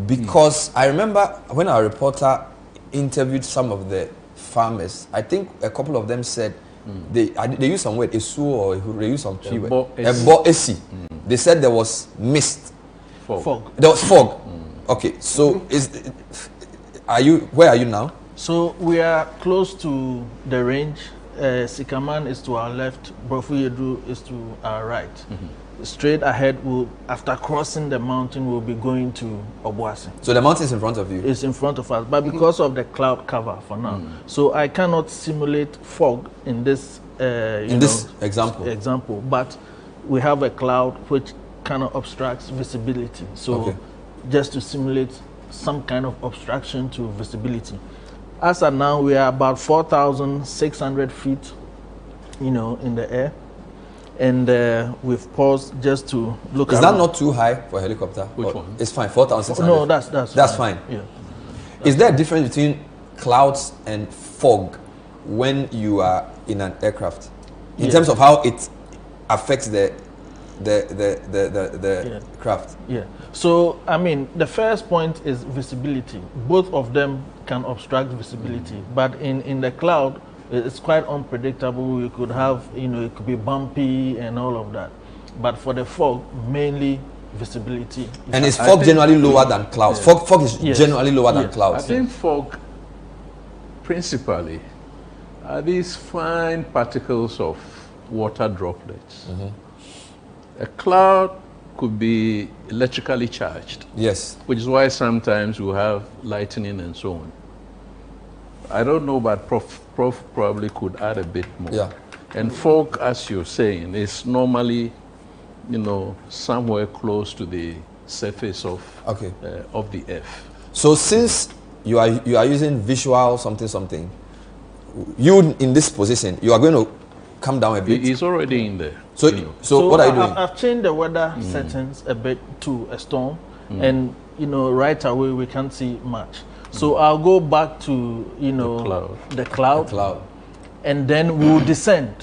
Because I remember when our reporter interviewed some of the farmers, I think a couple of them said they used some word esu or they used some tree word esi. They said there was mist. Fog. There was fog. Okay, so where are you now? So we are close to the range. Sikaman is to our left, Bofuyedu is to our right. Straight ahead, after crossing the mountain, we'll be going to Obuasi. So the mountain is in front of you? It's in front of us, but because of the cloud cover for now. So I cannot simulate fog in this example. But we have a cloud which kind of obstructs visibility. So just to simulate some kind of obstruction to visibility. As of now, we are about 4,600 feet, in the air. And we've paused just to look at. Is that not too high for a helicopter? Which one? It's fine, 4,600. No, that's fine. Yeah. Is there a difference between clouds and fog when you are in an aircraft? In terms of how it affects the craft? Yeah. So, I mean, the first point is visibility. Both of them can obstruct visibility, but in the cloud, it's quite unpredictable. You could have, it could be bumpy and all of that. But for the fog, mainly visibility. And is fog generally lower than clouds? Fog is generally lower than clouds. I think fog, principally, are these fine particles of water droplets. A cloud could be electrically charged. Yes. Which is why sometimes we have lightning and so on. I don't know, but Prof probably could add a bit more. Yeah. And fog, as you're saying, is normally, somewhere close to the surface of the earth. So since you are using visual something, you in this position, you are going to come down a bit. He's already in there. So what are you doing? I've changed the weather settings a bit to a storm, and right away we can't see much. So I'll go back to the cloud, and then we'll descend.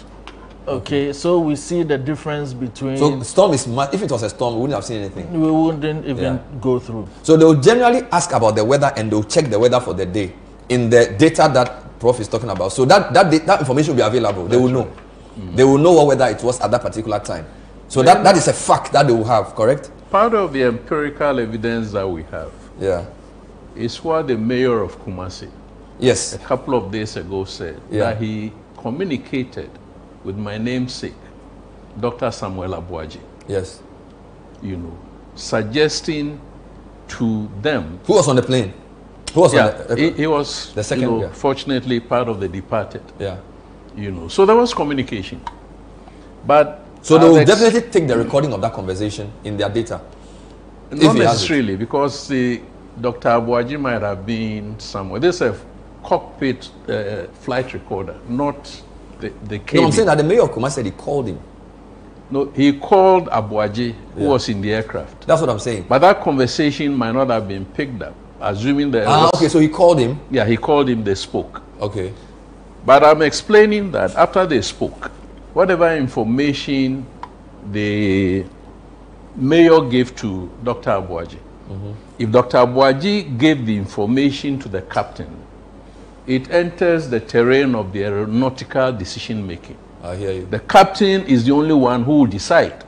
Okay, so we see the difference between. So the storm is if it was a storm, we wouldn't have seen anything. We wouldn't even go through. So they'll generally ask about the weather and they'll check the weather for the day in the data that Prof is talking about. So that information will be available. They will know. They will know what weather it was at that particular time. So that is a fact that they will have, correct? Part of the empirical evidence that we have is what the mayor of Kumasi, Yes. a couple of days ago, said, that he communicated with my namesake, Dr. Samuel Abuaji. Yes. You know, suggesting to them. Who was on the plane? Who was on the he was, the second, you know, fortunately part of the departed. Yeah. You know, so there was communication. But so they will definitely take the recording of that conversation in their data. Not necessarily, because the Dr. Abuaji might have been somewhere. This is a cockpit flight recorder, not the cabin. No, I'm saying that the mayor of Kumasi said he called him. No, he called Abuaji, who was in the aircraft. That's what I'm saying. But that conversation might not have been picked up, assuming that. Okay, so he called him. Yeah, he called him. They spoke. Okay. But I'm explaining that after they spoke, whatever information the mayor gave to Dr. Abuaji, if Dr. Abuaji gave the information to the captain, it enters the terrain of the aeronautical decision making. I hear you. The captain is the only one who will decide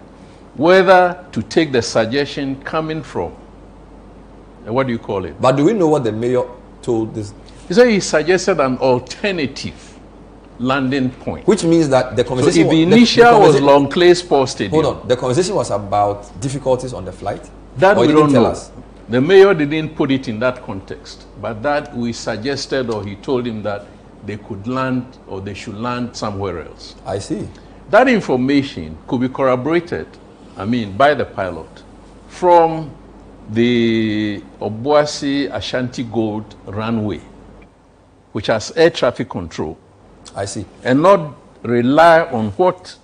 whether to take the suggestion coming from, what do you call it? But do we know what the mayor told this? He said he suggested an alternative landing point. Which means that the conversation... So if the initial was Longclair Sports Stadium... Hold on. The conversation was about difficulties on the flight? That or we don't tell know. Us? The mayor didn't put it in that context. But that we suggested, or he told him that they could land, or they should land somewhere else. I see. That information could be corroborated, by the pilot from the Obuasi Ashanti Gold runway, which has air traffic control. I see. And not rely on what,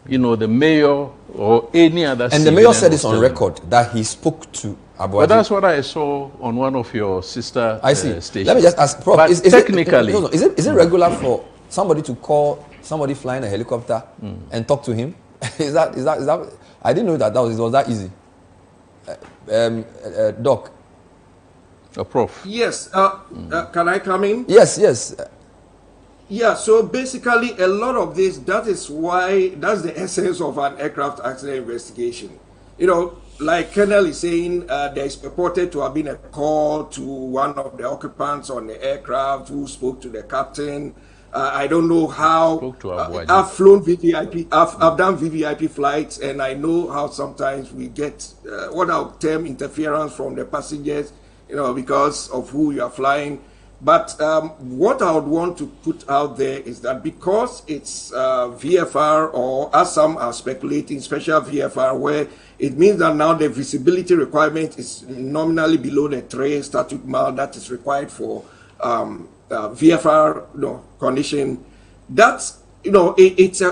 the mayor or any other. And the mayor said this on record, that he spoke to Abuaji. But that's what I saw on one of your sister stations. Let me just ask, Prof, but is technically... is it regular for somebody to call somebody flying a helicopter and talk to him? Is that? I didn't know that was that easy. Doc. Prof. Yes. Can I come in? Yes. Yeah, so basically a lot of this, that's the essence of an aircraft accident investigation. Like Colonel is saying, there is purported to have been a call to one of the occupants on the aircraft who spoke to the captain. I don't know how. I've flown VVIP. I've done VVIP flights, and I know how sometimes we get what I'll term interference from the passengers, because of who you are flying. But what I would want to put out there is that because it's VFR, or as some are speculating, special VFR, where it means that now the visibility requirement is nominally below the 3 statute mile that is required for VFR condition. That's, it's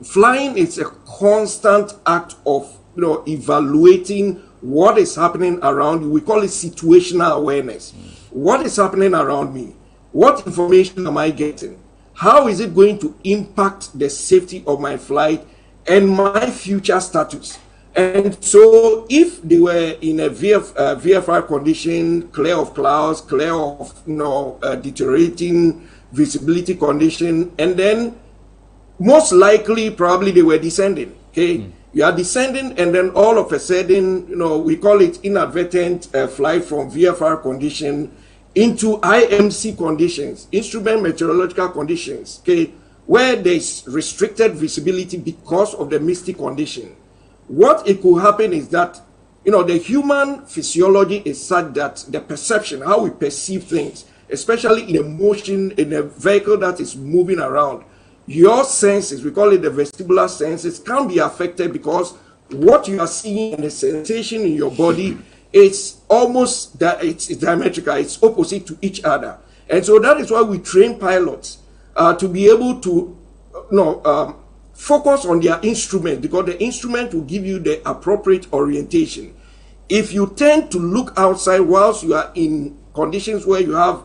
flying is a constant act of, evaluating what is happening around you. We call it situational awareness. What is happening around me? What information am I getting? How is it going to impact the safety of my flight and my future status? And so if they were in a VFR condition, clear of clouds, clear of deteriorating visibility condition, and then most likely probably they were descending, okay? You are descending, and then all of a sudden, we call it inadvertent flight from VFR condition into IMC conditions, instrument meteorological conditions, okay, where there's restricted visibility because of the misty condition. What it could happen is that, the human physiology is such that the perception, how we perceive things, especially in a motion, in a vehicle that is moving around, your senses, we call it the vestibular senses, can be affected because what you are seeing and the sensation in your body, it's almost that it's diametrical, it's opposite to each other. And so that is why we train pilots to be able to focus on their instrument, because the instrument will give you the appropriate orientation. If you tend to look outside whilst you are in conditions where you have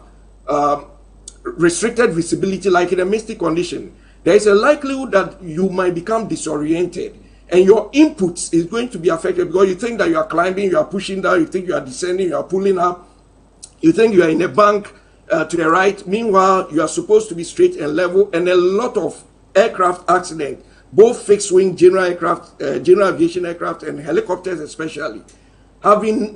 restricted visibility, like in a misty condition, there is a likelihood that you might become disoriented, and your inputs is going to be affected because you think that you are climbing, you are pushing down, you think you are descending, you are pulling up, you think you are in a bank to the right. Meanwhile, you are supposed to be straight and level, and a lot of aircraft accident, both fixed wing general aircraft, general aviation aircraft, and helicopters especially, have been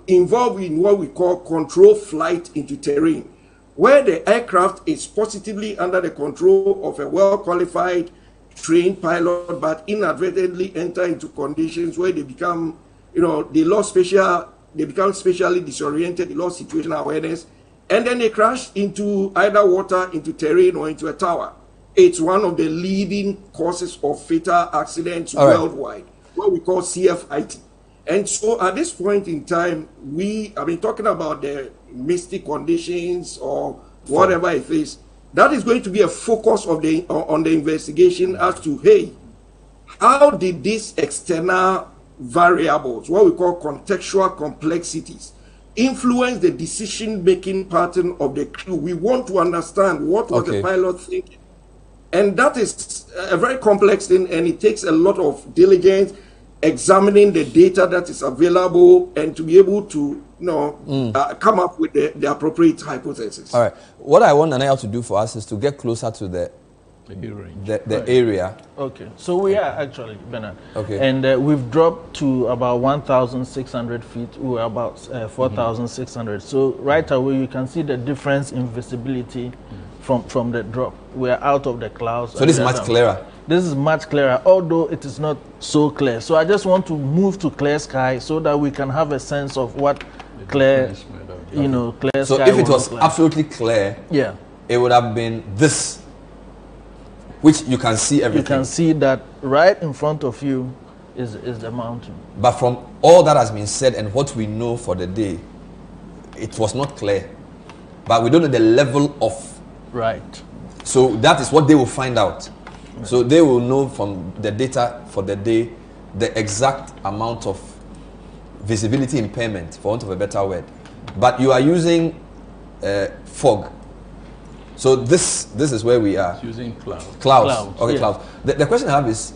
involved in what we call control flight into terrain, where the aircraft is positively under the control of a well-qualified, trained pilot, but inadvertently enter into conditions where they become, they become spatially disoriented, they lost situational awareness, and then they crash into either water, into terrain, or into a tower. It's one of the leading causes of fatal accidents worldwide, what we call CFIT. And so at this point in time, I've been talking about the mystic conditions or whatever it is. That is going to be a focus of on the investigation as to, hey, how did these external variables, what we call contextual complexities, influence the decision-making pattern of the crew? We want to understand what was the pilot thinking. And that is a very complex thing, and it takes a lot of diligence, examining the data that is available, and to be able to come up with the appropriate hypothesis. All right. What I want Anaya to do for us is to get closer to the area. Okay. So we are actually, Bernard. Okay. And we've dropped to about 1,600 feet. We were about 4,600. So right away you can see the difference in visibility from the drop. We are out of the clouds. So this is much clearer. This is much clearer, although it is not so clear. So I just want to move to clear sky so that we can have a sense of what clear, clear so sky. So if it was absolutely clear, it would have been this, which you can see everything. You can see that right in front of you is the mountain. But from all that has been said and what we know for the day, it was not clear. But we don't know the level of. Right. So that is what they will find out. Right. So they will know from the data for the day the exact amount of visibility impairment, for want of a better word. But you are using fog. So this is where we are. It's using clouds. Clouds. Okay, clouds. The question I have is,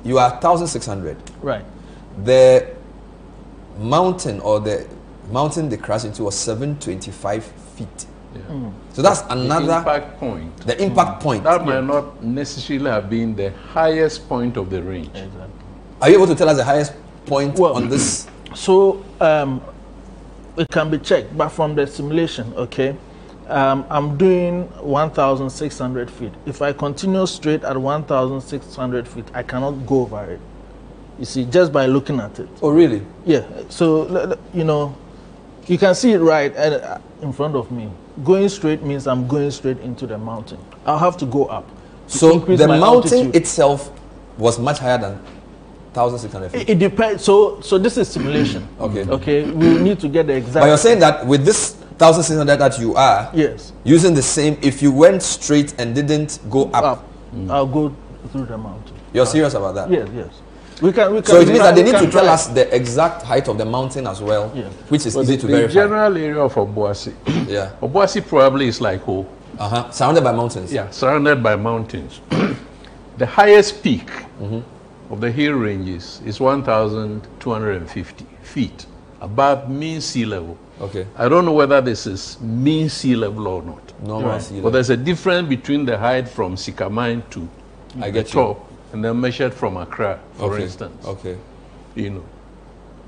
you are 1,600. Right. The mountain they crashed into was 725 feet. Yeah. So that's another the impact point. The impact point. That might not necessarily have been the highest point of the range. Exactly. Are you able to tell us the highest point on this? So it can be checked, but from the simulation, okay, I'm doing 1,600 feet. If I continue straight at 1,600 feet, I cannot go over it. You see, just by looking at it. Oh, really? Yeah. So, you can see it right in front of me. Going straight means I'm going straight into the mountain. I'll have to go up. So the mountain itself was much higher than 1,600 feet. It depends. So this is simulation. Okay. Okay. We need to get the exact. But you're saying that with this 1,600 that you are, using the same, if you went straight and didn't go up, I'll go through the mountain. You're serious about that? Yes. Yes. We can. So it means that they need to tell us the exact height of the mountain as well, which is easy to verify. The general area of Obuasi. Yeah. Obuasi probably is like surrounded by mountains. Yeah, surrounded by mountains. The highest peak of the hill ranges is 1,250 feet above mean sea level. Okay. I don't know whether this is mean sea level or not. Normal sea level. But there's a difference between the height from Sikamine to the top. And then measured from Accra, for instance. Okay.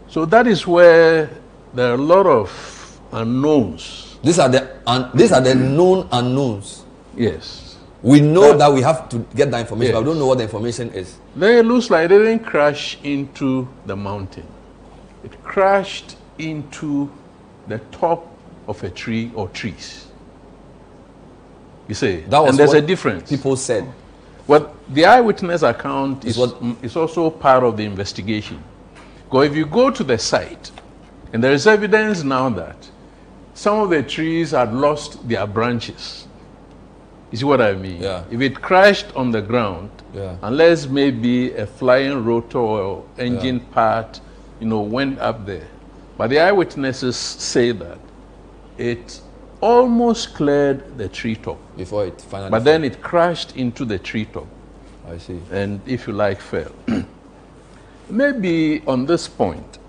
So that is where there are a lot of unknowns. These are the known unknowns. Yes. We know that we have to get that information, but we don't know what the information is. Then it looks like it didn't crash into the mountain. It crashed into the top of a tree or trees. You see, and there's a difference. People said. Well, the eyewitness account is also part of the investigation. Because if you go to the site, and there is evidence now that some of the trees had lost their branches. You see what I mean? Yeah. If it crashed on the ground, unless maybe a flying rotor or engine part, went up there. But the eyewitnesses say that it almost cleared the treetop. Before it finally But then it crashed into the treetop. I see. And if you like, fell. Maybe on this point,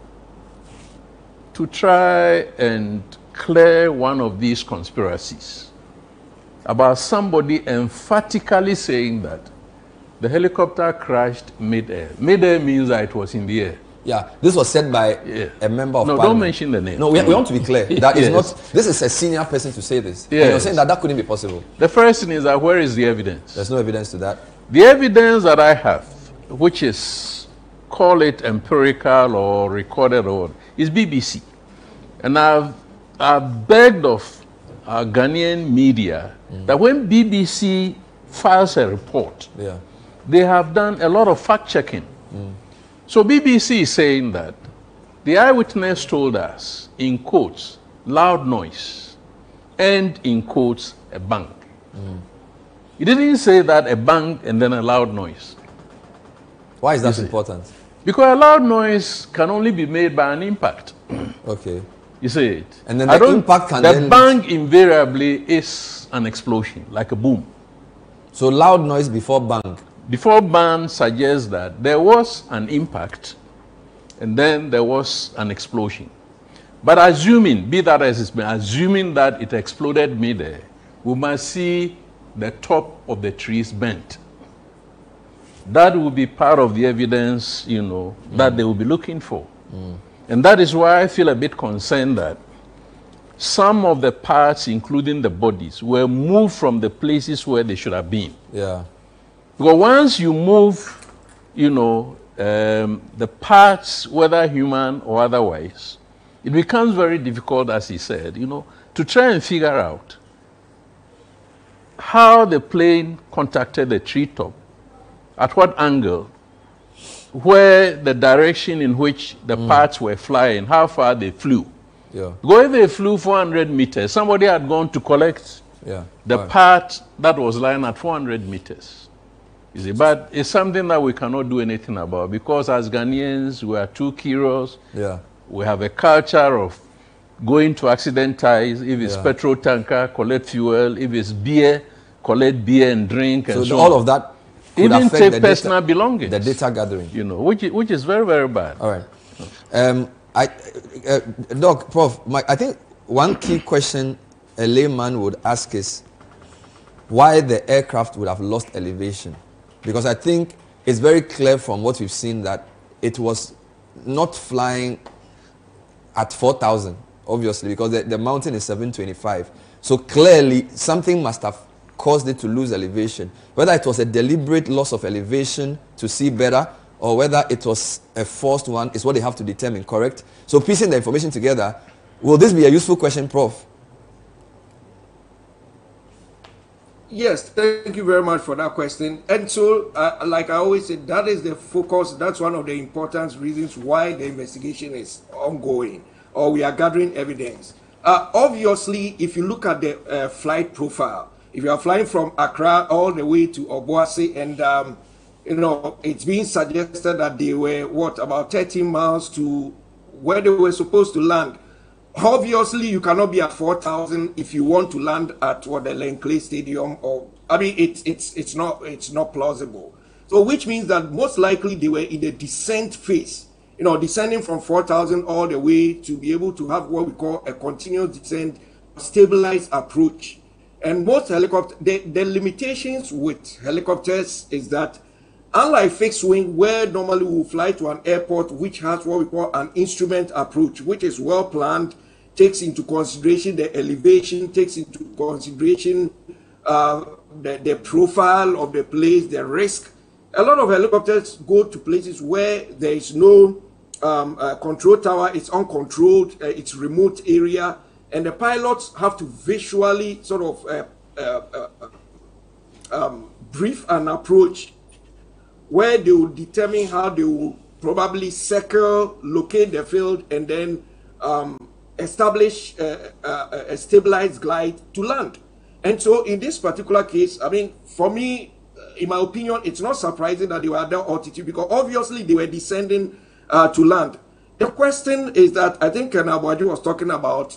to try and clear one of these conspiracies about somebody emphatically saying that the helicopter crashed mid-air. Mid-air means that it was in the air. Yeah, this was said by a member of Parliament. Don't mention the name. No, we want to be clear. That is not, this is a senior person to say this. Yes. And you're saying that that couldn't be possible. The first thing is that where is the evidence? There's no evidence to that. The evidence that I have, which is, call it empirical or recorded, or is BBC. And I've begged of our Ghanaian media that when BBC files a report, they have done a lot of fact-checking. So BBC is saying that the eyewitness told us, in quotes, loud noise, and in quotes, a bang. He didn't say that a bang and then a loud noise. Why is that important? Because a loud noise can only be made by an impact. Okay. You see it? And then the impact can the bang invariably is an explosion, like a boom. So loud noise before bang. Before bang suggests that there was an impact and then there was an explosion. But assuming, be that as it's been, assuming that it exploded mid-air, we must see the top of the trees bent. That will be part of the evidence, that they will be looking for. And that is why I feel a bit concerned that some of the parts, including the bodies, were moved from the places where they should have been. Yeah. Because once you move, the parts, whether human or otherwise, it becomes very difficult, as he said, to try and figure out how the plane contacted the treetop, at what angle, where the direction in which the parts were flying, how far they flew. Yeah. Because if they flew 400 meters, somebody had gone to collect the part that was lying at 400 meters. You see, but it's something that we cannot do anything about because as Ghanaians, we are too curious. Yeah. We have a culture of going to accidentize. If it's petrol tanker, collect fuel. If it's beer, collect beer and drink. And so all of that even take personal belongings. The data gathering. Which is very, very bad. All right. Doc, Prof, I think one key question a layman would ask is why the aircraft would have lost elevation. Because I think it's very clear from what we've seen that it was not flying at 4,000, obviously, because the mountain is 725. So clearly, something must have caused it to lose elevation. Whether it was a deliberate loss of elevation to see better, or whether it was a forced one, is what they have to determine, correct? So piecing the information together, will this be a useful question, Prof? Yes, thank you very much for that question. And so, like I always say, that is the focus. That's one of the important reasons why the investigation is ongoing, or we are gathering evidence. Obviously, if you look at the flight profile, if you are flying from Accra all the way to Obuasi, and it's being suggested that they were about 13 miles to where they were supposed to land. Obviously, you cannot be at 4,000 if you want to land at the Lenkley Stadium, it's not plausible. So, which means that most likely they were in the descent phase, descending from 4,000 all the way to be able to have what we call a continuous descent, stabilized approach. And most helicopters, the limitations with helicopters is that unlike fixed wing, where normally we will fly to an airport which has what we call an instrument approach, which is well planned, takes into consideration the elevation, takes into consideration the profile of the place, the risk. A lot of helicopters go to places where there is no control tower, it's uncontrolled, it's remote area, and the pilots have to visually sort of brief an approach where they will determine how they will probably circle, locate the field, and then establish a stabilized glide to land. And so in this particular case, for me, in my opinion, it's not surprising that they were at that altitude because obviously they were descending to land. The question is that I think Abuaji was talking about,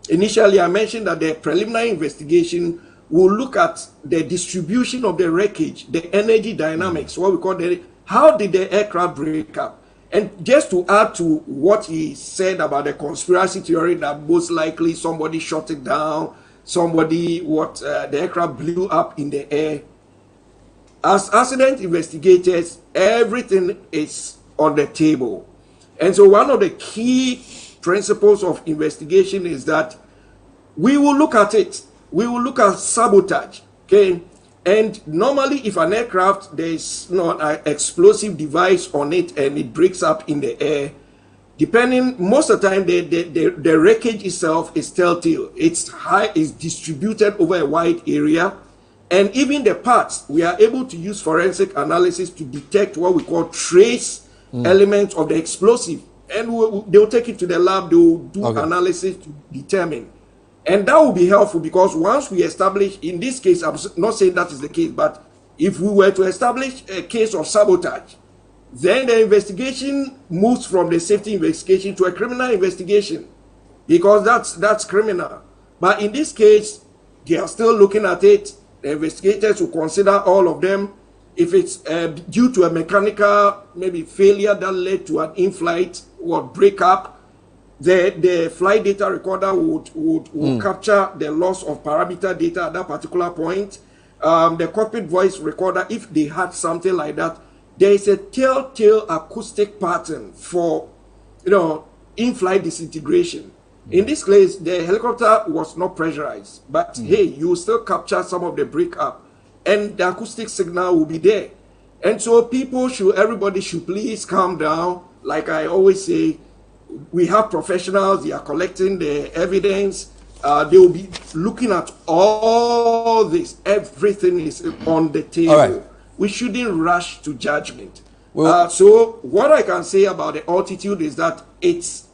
initially I mentioned that the preliminary investigation will look at the distribution of the wreckage, the energy dynamics, what we call how did the aircraft break up? And just to add to what he said about the conspiracy theory that most likely somebody shot it down, the aircraft blew up in the air. As accident investigators, everything is on the table. And so one of the key principles of investigation is that we will look at it. We will look at sabotage, okay? And normally if an aircraft, there is an explosive device on it and it breaks up in the air, depending, most of the time the wreckage itself is telltale. It's distributed over a wide area. And even the parts, we are able to use forensic analysis to detect what we call trace elements of the explosive. And they'll take it to the lab, they'll do analysis to determine. And that will be helpful because once we establish, in this case, I'm not saying that is the case, but if we were to establish a case of sabotage, then the investigation moves from the safety investigation to a criminal investigation because that's criminal. But in this case, they are still looking at it. The investigators will consider all of them. If it's due to a mechanical maybe failure that led to an in-flight or breakup, the flight data recorder would capture the loss of parameter data at that particular point. The cockpit voice recorder, if they had something like that, there is a telltale acoustic pattern for, in-flight disintegration. In this case, the helicopter was not pressurized, but hey, you still capture some of the breakup, and the acoustic signal will be there. And so everybody should please calm down. Like I always say, we have professionals, they are collecting the evidence. They will be looking at all this. Everything is on the table. All right. We shouldn't rush to judgment. So what I can say about the altitude is that it's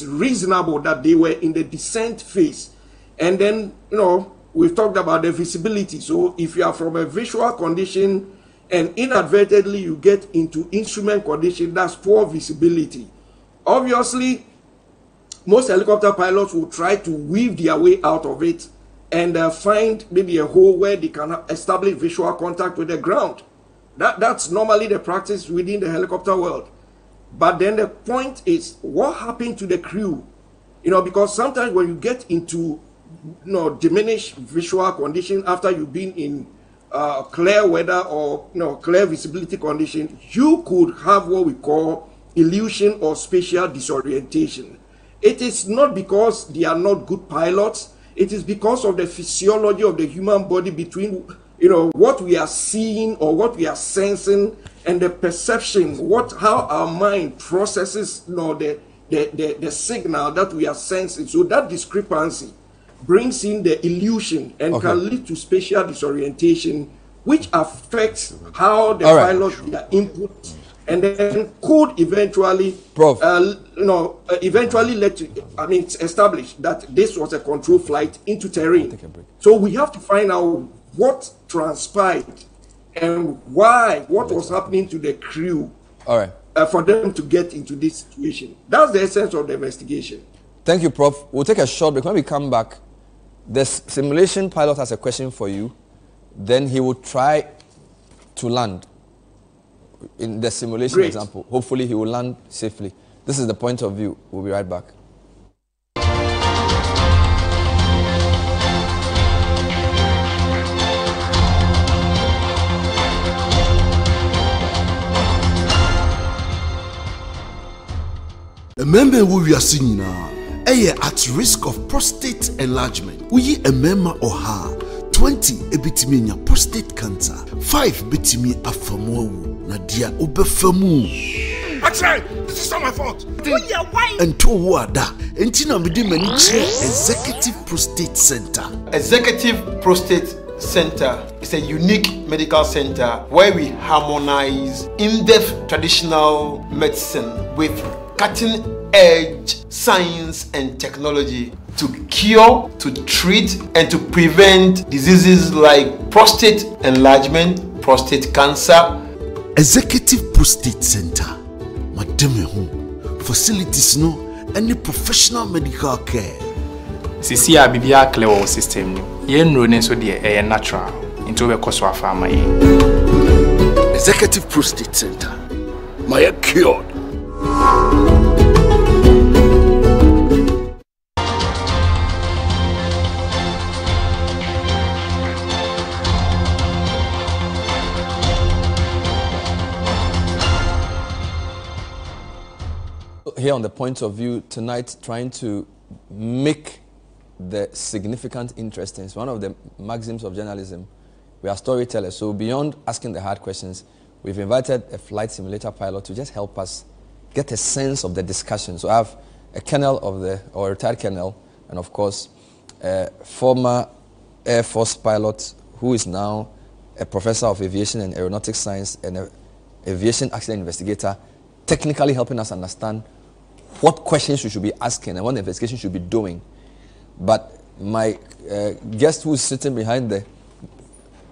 reasonable that they were in the descent phase. And then, we've talked about the visibility. So if you are from a visual condition and inadvertently you get into instrument condition, that's poor visibility. Obviously, most helicopter pilots will try to weave their way out of it and find maybe a hole where they can establish visual contact with the ground. That's normally the practice within the helicopter world. But then the point is, what happened to the crew? Because sometimes when you get into diminished visual condition after you've been in clear weather or clear visibility condition, you could have what we call illusion or spatial disorientation. It is not because they are not good pilots. It is because of the physiology of the human body between what we are seeing or what we are sensing and the perception, how our mind processes the signal that we are sensing. So that discrepancy brings in the illusion and can lead to spatial disorientation, which affects how the pilot their input, and then could eventually eventually let to, establish that this was a control flight into terrain. So we have to find out what transpired and what was happening to the crew for them to get into this situation. That's the essence of the investigation. Thank you, Prof. We'll take a short break. When we come back, the simulation pilot has a question for you. Then he will try to land. In the simulation example, hopefully he will land safely. This is the point of view. We'll be right back. Remember who we are seeing now. At risk of prostate enlargement. We remember or her 20 ebitiminya prostate cancer. 5 bitimi afamu. Nadia ubefamu. Actually, this is not my fault. And to wada. Entina midi meniche Executive Prostate Center. Executive Prostate Center is a unique medical center where we harmonize in-depth traditional medicine with cutting-edge science and technology to cure, to treat, and to prevent diseases like prostate enlargement, prostate cancer. Executive Prostate Center. Madame facilities no any professional medical care. Sisi a bibia clear our system no. Ye nro ne so de natural. Into we koso afama ye. Executive Prostate Center. My cured. here on the point of view tonight, trying to make the significant interesting. It's one of the maxims of journalism. We are storytellers, so beyond asking the hard questions, we've invited a flight simulator pilot to just help us get a sense of the discussion. So I have a colonel or a retired colonel, and of course, a former Air Force pilot who is now a professor of aviation and aeronautics science and an aviation accident investigator, technically helping us understand what questions we should be asking and what the investigation should be doing. But my guest who is sitting behind the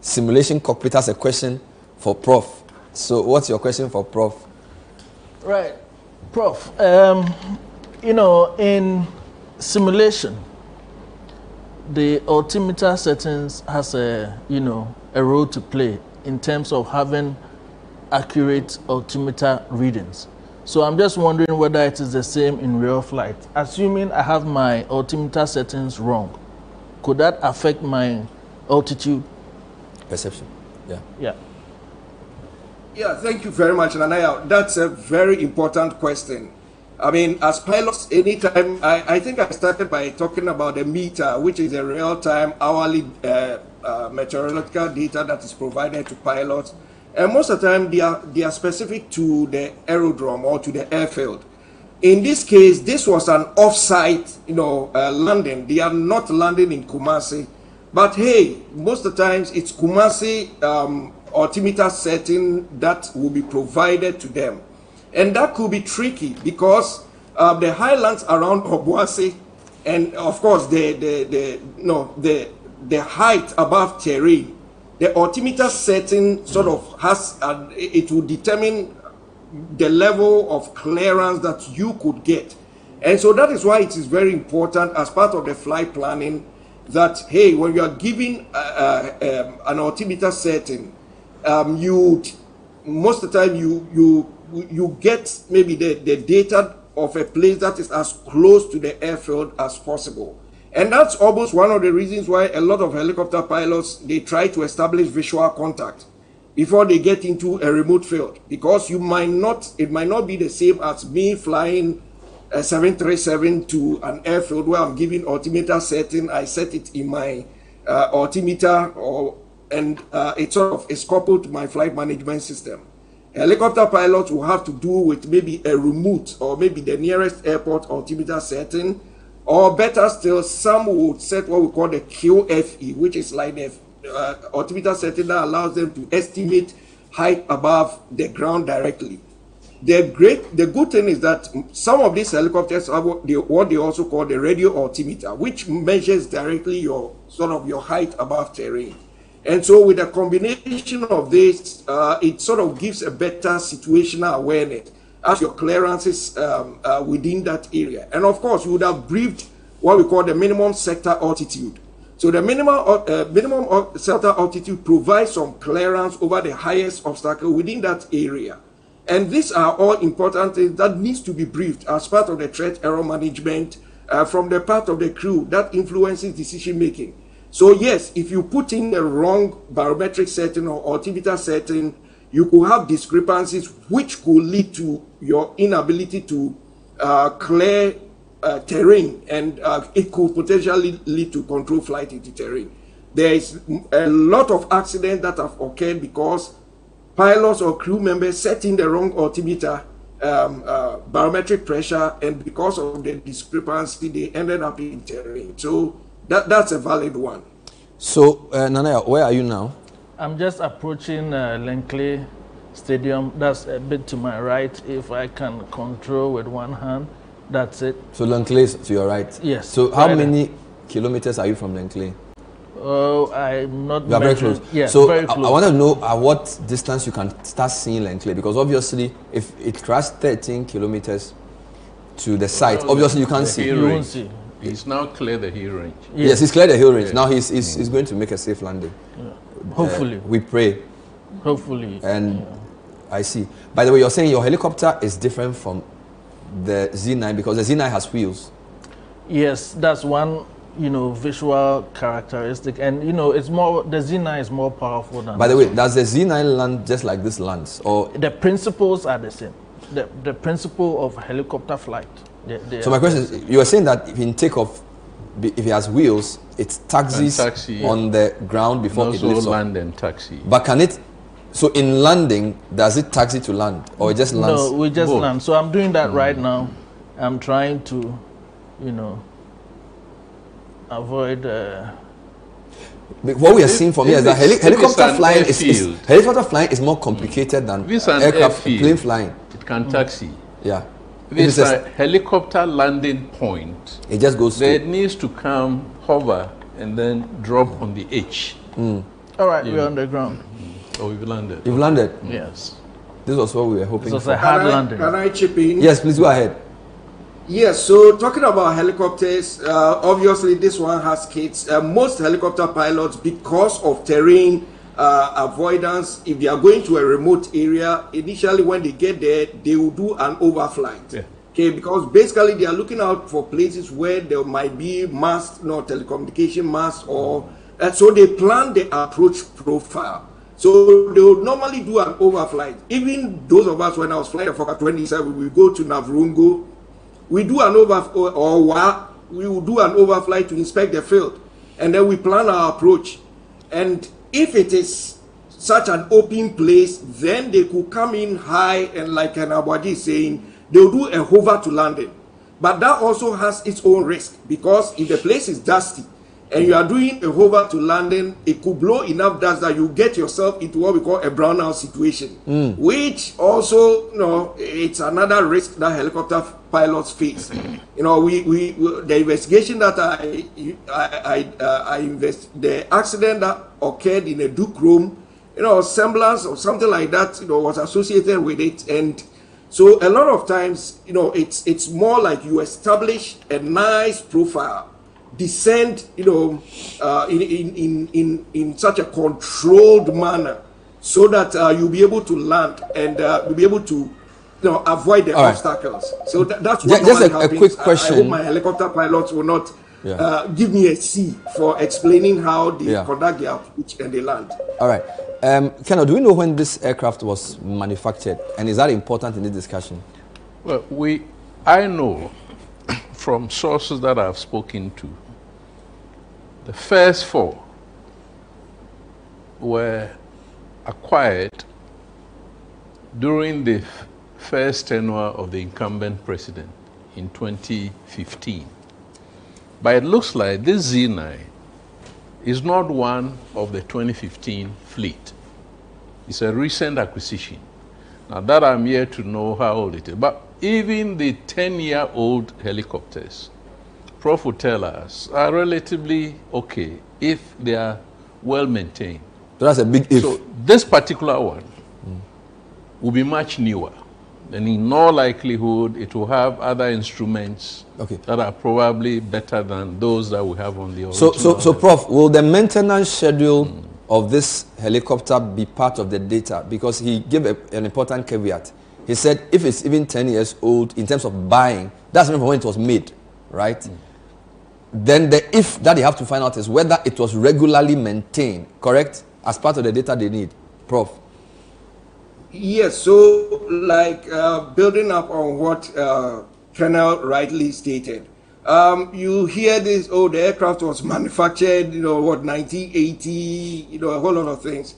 simulation cockpit has a question for Prof. So what's your question for Prof? Right. Prof, you know, in simulation, the altimeter settings has a role to play in terms of having accurate altimeter readings. So I'm just wondering whether it is the same in real flight. Assuming I have my altimeter settings wrong, could that affect my altitude perception? Yeah. Yeah. Yeah, thank you very much, Nanaya. That's a very important question. I mean, as pilots, anytime, I think I started by talking about the meter, which is a real-time hourly meteorological data that is provided to pilots. And most of the time, they are specific to the aerodrome or to the airfield. In this case, this was an off-site, landing. They are not landing in Kumasi. But hey, most of the times, it's Kumasi altimeter setting that will be provided to them. And that could be tricky because the highlands around Obuasi and of course the height above terrain, the altimeter setting sort of has, it will determine the level of clearance that you could get. And so that is why it is very important as part of the flight planning that, hey, when you are giving an altimeter setting, most of the time you get maybe the data of a place that is as close to the airfield as possible. And that's almost one of the reasons why a lot of helicopter pilots, they try to establish visual contact before they get into a remote field, because it might not be the same as me flying a 737 to an airfield where I'm giving altimeter setting. I set it in my altimeter, and it sort of is coupled to my flight management system. Helicopter pilots will have to do with maybe a remote or maybe the nearest airport altimeter setting, or better still, some would set what we call the QFE, which is like the altimeter setting that allows them to estimate height above the ground directly. The good thing is that some of these helicopters have what they also call the radio altimeter, which measures directly your height above terrain. And so with a combination of this, it sort of gives a better situational awareness as your clearances within that area. And of course, you would have briefed what we call the minimum sector altitude. So the minimum sector altitude provides some clearance over the highest obstacle within that area. And these are all important things that needs to be briefed as part of the threat error management from the part of the crew that influences decision making. So yes, if you put in the wrong barometric setting or altimeter setting, you could have discrepancies which could lead to your inability to clear terrain, and it could potentially lead to control flight into terrain. There is a lot of accidents that have occurred because pilots or crew members set in the wrong altimeter barometric pressure, and because of the discrepancy, they ended up in terrain. So that's a valid one. So, Nanaya, where are you now? I'm just approaching Langley Stadium. That's a bit to my right. If I can control with one hand, that's it. So Langley to your right? Yes. So how many kilometers are you from Langley? Oh, I'm not. You are very close. Yes, so very close. I want to know at what distance you can start seeing Langley, because obviously if it crashed 13 kilometers to the site, obviously you can't see. You won't see. He's now cleared the hill range. Yes, he's cleared the hill range. Now he's going to make a safe landing. Yeah. Hopefully. We pray. Hopefully. And I see. By the way, you're saying your helicopter is different from the Z9 because the Z9 has wheels. Yes, that's one, visual characteristic. And, it's more, the Z9 is more powerful than. By the way, does the Z9 land just like this lands? Or the principles are the same. the principle of helicopter flight. So my question is, you are saying that if in takeoff, if it has wheels, it taxis on the ground before it lifts land and taxi. But can it? So in landing, does it taxi to land, or it just lands? No, we just land. So I'm doing that right now. I'm trying to, you know, avoid. What we are seeing from here is that helicopter flying is more complicated than aircraft plane flying. It can taxi. Yeah. If it's a helicopter landing point, it just goes. It needs to come, hover, and then drop on the edge. All right, we're on the ground. Oh, we've landed. You've landed? Yes. This was what we were hoping for. A hard landing. Can I chip in? Yes, please go ahead. Yes, so talking about helicopters, obviously this one has kits. Most helicopter pilots, because of terrain avoidance, if they are going to a remote area, initially when they get there, they will do an overflight. Yeah. Okay, because basically they are looking out for places where there might be masts, telecommunication masts, or so they plan the approach profile. So they would normally do an overflight. Even those of us, when I was flying the Fokker 27, we go to Navrungo, we do an we will do an overflight to inspect the field, and then we plan our approach. And if it is such an open place, then they could come in high, and like an Abadi is saying, they'll do a hover to landing. But that also has its own risk, because if the place is dusty and you are doing a hover to landing, it could blow enough dust that you get yourself into what we call a brownout situation, which also, it's another risk that helicopter pilots face. The investigation that I the accident that occurred in a Duke room, semblance or something like that, was associated with it. And so a lot of times, it's more like you establish a nice profile, descend, in such a controlled manner, so that you'll be able to land and you'll be able to avoid the obstacles. So that's what just a quick question. I hope my helicopter pilots will not give me a C for explaining how they conduct their approach and they land. All right. Kenneth, do we know when this aircraft was manufactured, and is that important in this discussion? Well, I know from sources that I've spoken to, the first 4 were acquired during the first tenure of the incumbent president in 2015. But it looks like this Z9 is not one of the 2015 fleet. It's a recent acquisition. Now that I'm here to know how old it is. But even the 10-year-old helicopters, Prof will tell us, are relatively okay if they are well maintained. So that's a big if. So this particular one will be much newer. And in all likelihood, it will have other instruments that are probably better than those that we have on the original. So Prof, will the maintenance schedule of this helicopter be part of the data? Because he gave an important caveat. He said if it's even 10 years old in terms of buying, that's not from when it was made, right? Then the if that they have to find out is whether it was regularly maintained, correct? As part of the data they need. Prof. Yes, so like building up on what Colonel rightly stated, you hear this, the aircraft was manufactured, 1980, a whole lot of things.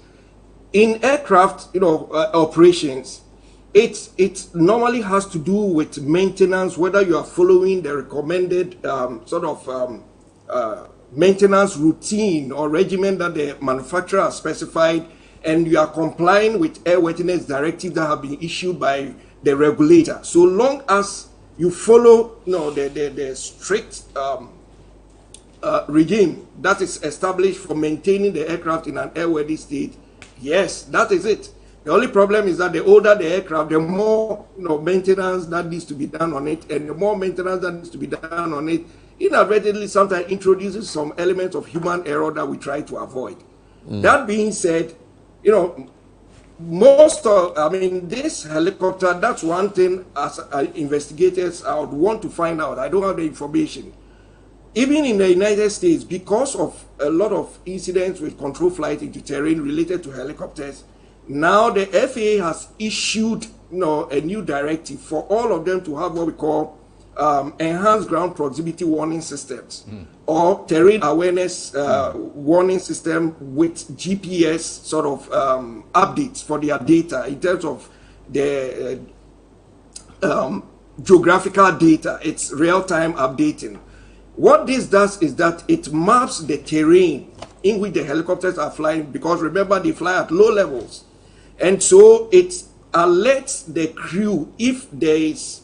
In aircraft, operations, it normally has to do with maintenance, whether you are following the recommended maintenance routine or regimen that the manufacturer has specified, and you are complying with airworthiness directives that have been issued by the regulator. So long as you follow the strict regime that is established for maintaining the aircraft in an airworthy state, yes, that is it. The only problem is that the older the aircraft, the more maintenance that needs to be done on it, and the more maintenance that needs to be done on it inadvertently sometimes introduces some elements of human error that we try to avoid. That being said, this helicopter, that's one thing as investigators I would want to find out. I don't have the information. Even in the United States, because of a lot of incidents with control flight into terrain related to helicopters, now the FAA has issued a new directive for all of them to have what we call enhanced ground proximity warning systems or terrain awareness warning system with GPS sort of updates for their data in terms of the geographical data. It's real-time updating. What this does is that it maps the terrain in which the helicopters are flying, because remember, they fly at low levels. And so it alerts the crew if there is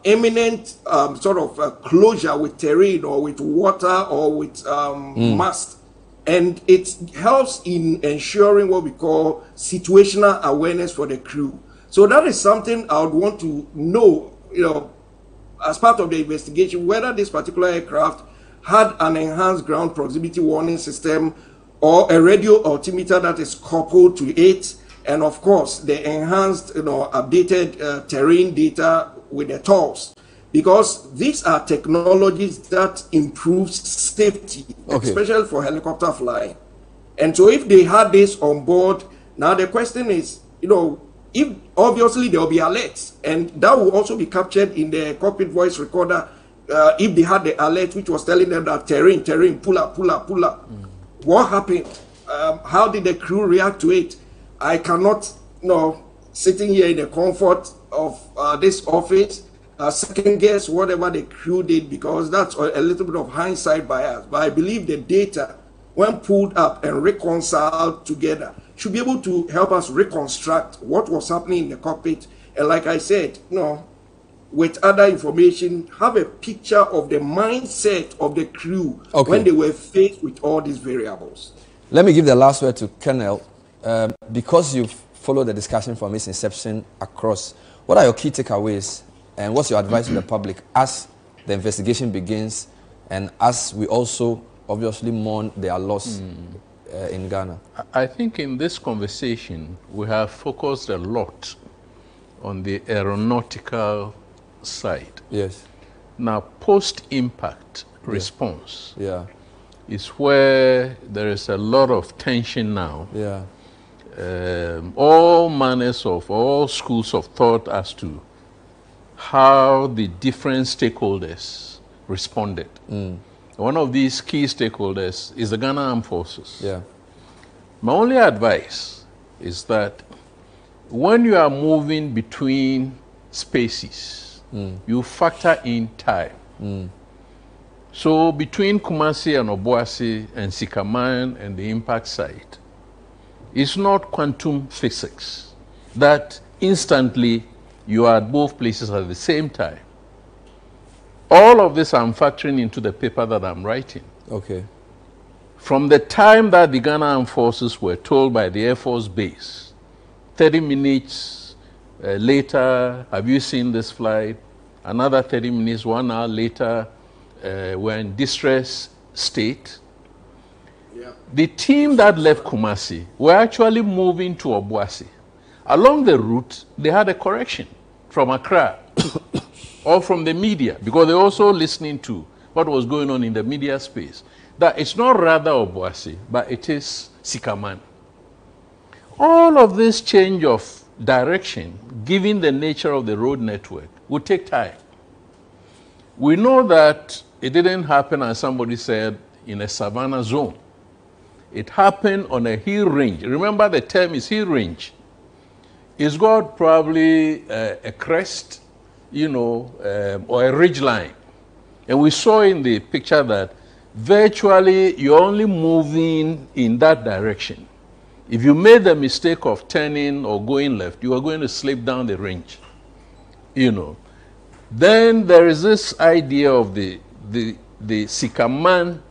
imminent sort of closure with terrain or with water or with mast. And it helps in ensuring what we call situational awareness for the crew. So that is something I would want to know, as part of the investigation, whether this particular aircraft had an enhanced ground proximity warning system or a radio altimeter that is coupled to it, and of course the enhanced, updated terrain data with the tolls, because these are technologies that improve safety, especially for helicopter flying. And so if they had this on board, now the question is, if obviously there will be alerts, and that will also be captured in the cockpit voice recorder. If they had the alert which was telling them that terrain, pull up. What happened? How did the crew react to it? I cannot, sitting here in the comfort of this office, second guess whatever the crew did, because that's a little bit of hindsight bias. But I believe the data, when pulled up and reconciled together, should be able to help us reconstruct what was happening in the cockpit. And like I said, with other information, have a picture of the mindset of the crew when they were faced with all these variables. Let me give the last word to Colonel. Because you've followed the discussion from its inception across, what are your key takeaways and what's your advice to the public as the investigation begins and as we also obviously mourn their loss in Ghana? I think in this conversation we have focused a lot on the aeronautical side. Yes. Now, post-impact response is where there is a lot of tension now. Yeah. All manners of, all schools of thought as to how the different stakeholders responded. One of these key stakeholders is the Ghana Armed Forces. Yeah. My only advice is that when you are moving between spaces, you factor in time. So between Kumasi and Obuasi and Sikaman and the impact site, it's not quantum physics that instantly you are at both places at the same time. All of this I'm factoring into the paper that I'm writing. Okay. From the time that the Ghana Armed Forces were told by the Air Force Base, 30 minutes later, have you seen this flight? Another 30 minutes, 1 hour later, we're in distress state. The team that left Kumasi were actually moving to Obuasi. Along the route, they had a correction from Accra or from the media, because they're also listening to what was going on in the media space, that it's not rather Obuasi, but it is Sikaman. All of this change of direction, given the nature of the road network, would take time. We know that it didn't happen, as somebody said, in a savannah zone. It happened on a hill range. Remember, the term is hill range. It's got probably a crest, or a ridge line. And we saw in the picture that virtually you're only moving in that direction. If you made the mistake of turning or going left, you are going to slip down the range. Then there is this idea of the Sikaman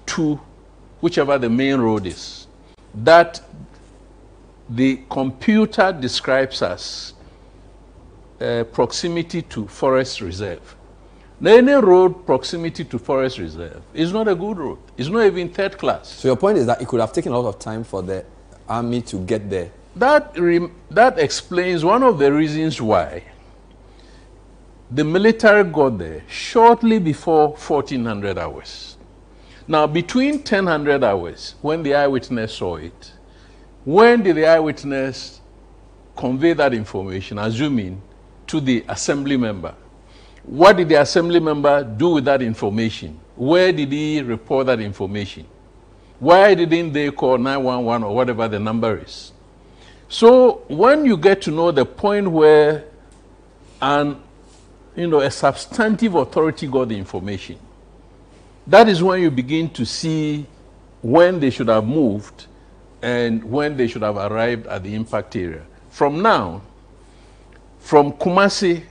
to whichever the main road is, that the computer describes as proximity to forest reserve. Now, any road proximity to forest reserve is not a good road. It's not even third class. So your point is that it could have taken a lot of time for the army to get there. That explains one of the reasons why the military got there shortly before 1400 hours. Now, between 1000 hours, when the eyewitness saw it, when did the eyewitness convey that information, assuming, to the assembly member. What did the assembly member do with that information? Where did he report that information? Why didn't they call 911 or whatever the number is? So when you get to know the point where a substantive authority got the information, that is when you begin to see when they should have moved and when they should have arrived at the impact area. From now, from Kumasi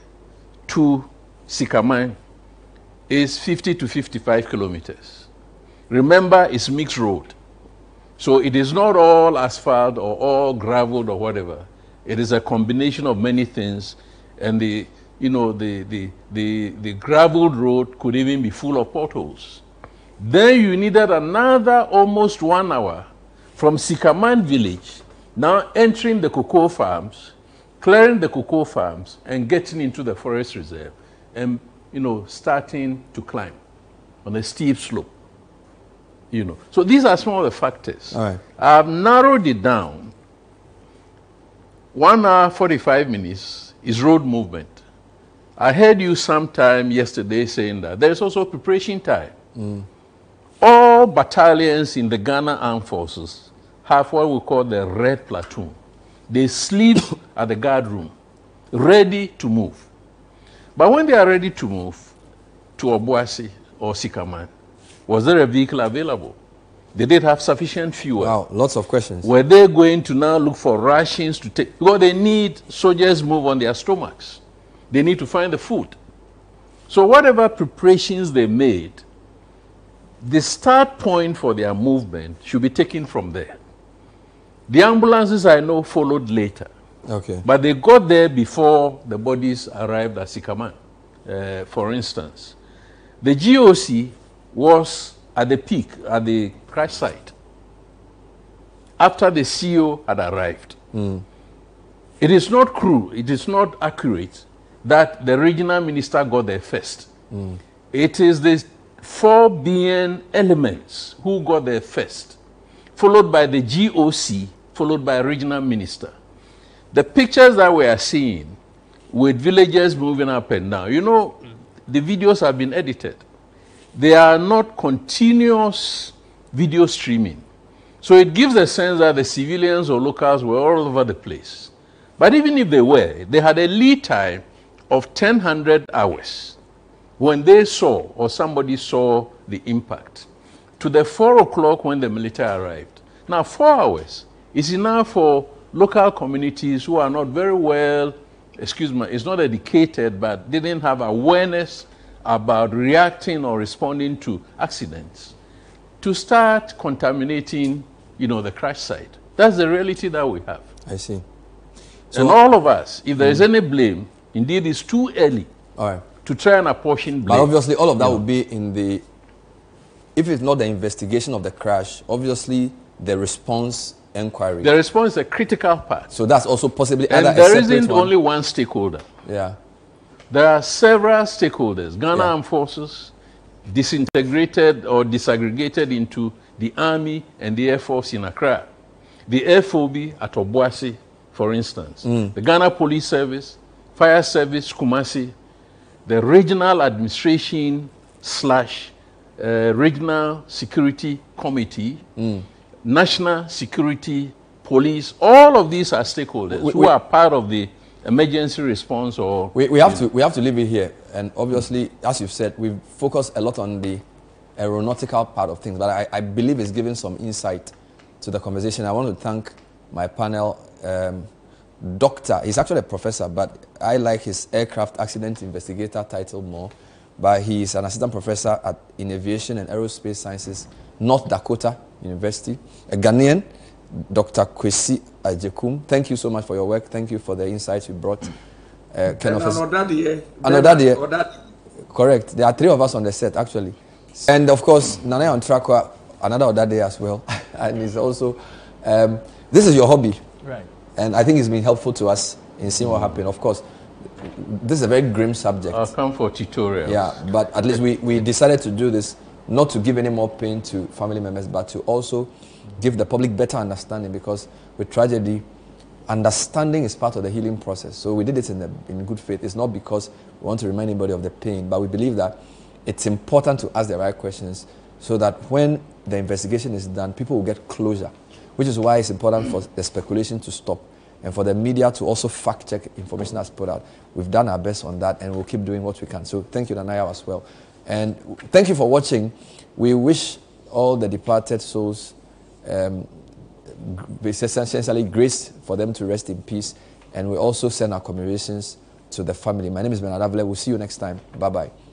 to Sikaman is 50 to 55 kilometers. Remember, it's mixed road. So it is not all asphalt or all gravel or whatever. It is a combination of many things, and the graveled road could even be full of potholes. Then you needed another almost 1 hour from Sikaman village, now entering the cocoa farms, clearing the cocoa farms, and getting into the forest reserve, and starting to climb on a steep slope. So these are some of the factors. All right. I've narrowed it down. 1 hour, 45 minutes is road movement. I heard you sometime yesterday saying that there's also preparation time. All battalions in the Ghana Armed Forces have what we call the red platoon. They sleep at the guard room, ready to move. But when they are ready to move to Obuasi or Sikaman, was there a vehicle available? Did they have sufficient fuel? Wow, lots of questions. Were they going to now look for rations to take? Because they need soldiers move on their stomachs. They need to find the food. So whatever preparations they made, the start point for their movement should be taken from there. The ambulances, I know, followed later. Okay. But they got there before the bodies arrived at Sikaman, for instance. The GOC was at the peak, at the crash site, after the CO had arrived. It is not true, it is not accurate that the regional minister got there first. It is the 4 BN elements who got there first, followed by the GOC, followed by a regional minister. The pictures that we are seeing with villagers moving up and down, the videos have been edited. They are not continuous video streaming. So it gives a sense that the civilians or locals were all over the place. But even if they were, they had a lead time of 1,000 hours when they saw or somebody saw the impact to the 4 o'clock when the military arrived. Now 4 hours is enough for local communities who are not very well, it's not educated, but didn't have awareness about reacting or responding to accidents, to start contaminating, the crash site. That's the reality that we have. I see. So, and all of us, if there is any blame, indeed it's too early to try and apportion blame. But obviously all of that would be in the, if it's not the investigation of the crash, obviously the response inquiry. The response is a critical part. So that's also possibly and there isn't only one stakeholder. Yeah. There are several stakeholders. Ghana Armed Forces, disintegrated or disaggregated into the Army and the Air Force in Accra. The FOB at Obuasi, for instance. The Ghana Police Service, Fire Service, Kumasi, the Regional Administration / Regional Security Committee, National Security Police, all of these are stakeholders who are part of the emergency response. Or we have to leave it here, and obviously, as you've said, we've focused a lot on the aeronautical part of things, but I believe it's giving some insight to the conversation. I want to thank my panel doctor. He's actually a professor, but I like his aircraft accident investigator title more. But he's an assistant professor in aviation and aerospace sciences, North Dakota University, a Ghanaian, Dr. Kwesi Ajekum. Thank you so much for your work. Thank you for the insights you brought. Correct. There are 3 of us on the set, actually. And of course, Nana Ontrakwa, another Odade as well. And it's also, this is your hobby. Right. And I think it's been helpful to us in seeing what happened. Of course, this is a very grim subject. I'll come for tutorials. Yeah, but at least we decided to do this, not to give any more pain to family members, but to also give the public better understanding, because with tragedy, understanding is part of the healing process. So we did it in good faith. It's not because we want to remind anybody of the pain, but we believe that it's important to ask the right questions so that when the investigation is done, people will get closure, which is why it's important for the speculation to stop and for the media to also fact-check information that's put out. We've done our best on that, and we'll keep doing what we can. So thank you, Nanaya, as well. And thank you for watching. We wish all the departed souls essentially grace for them to rest in peace. And we also send our commemorations to the family. My name is Bernard Avile. We'll see you next time. Bye-bye.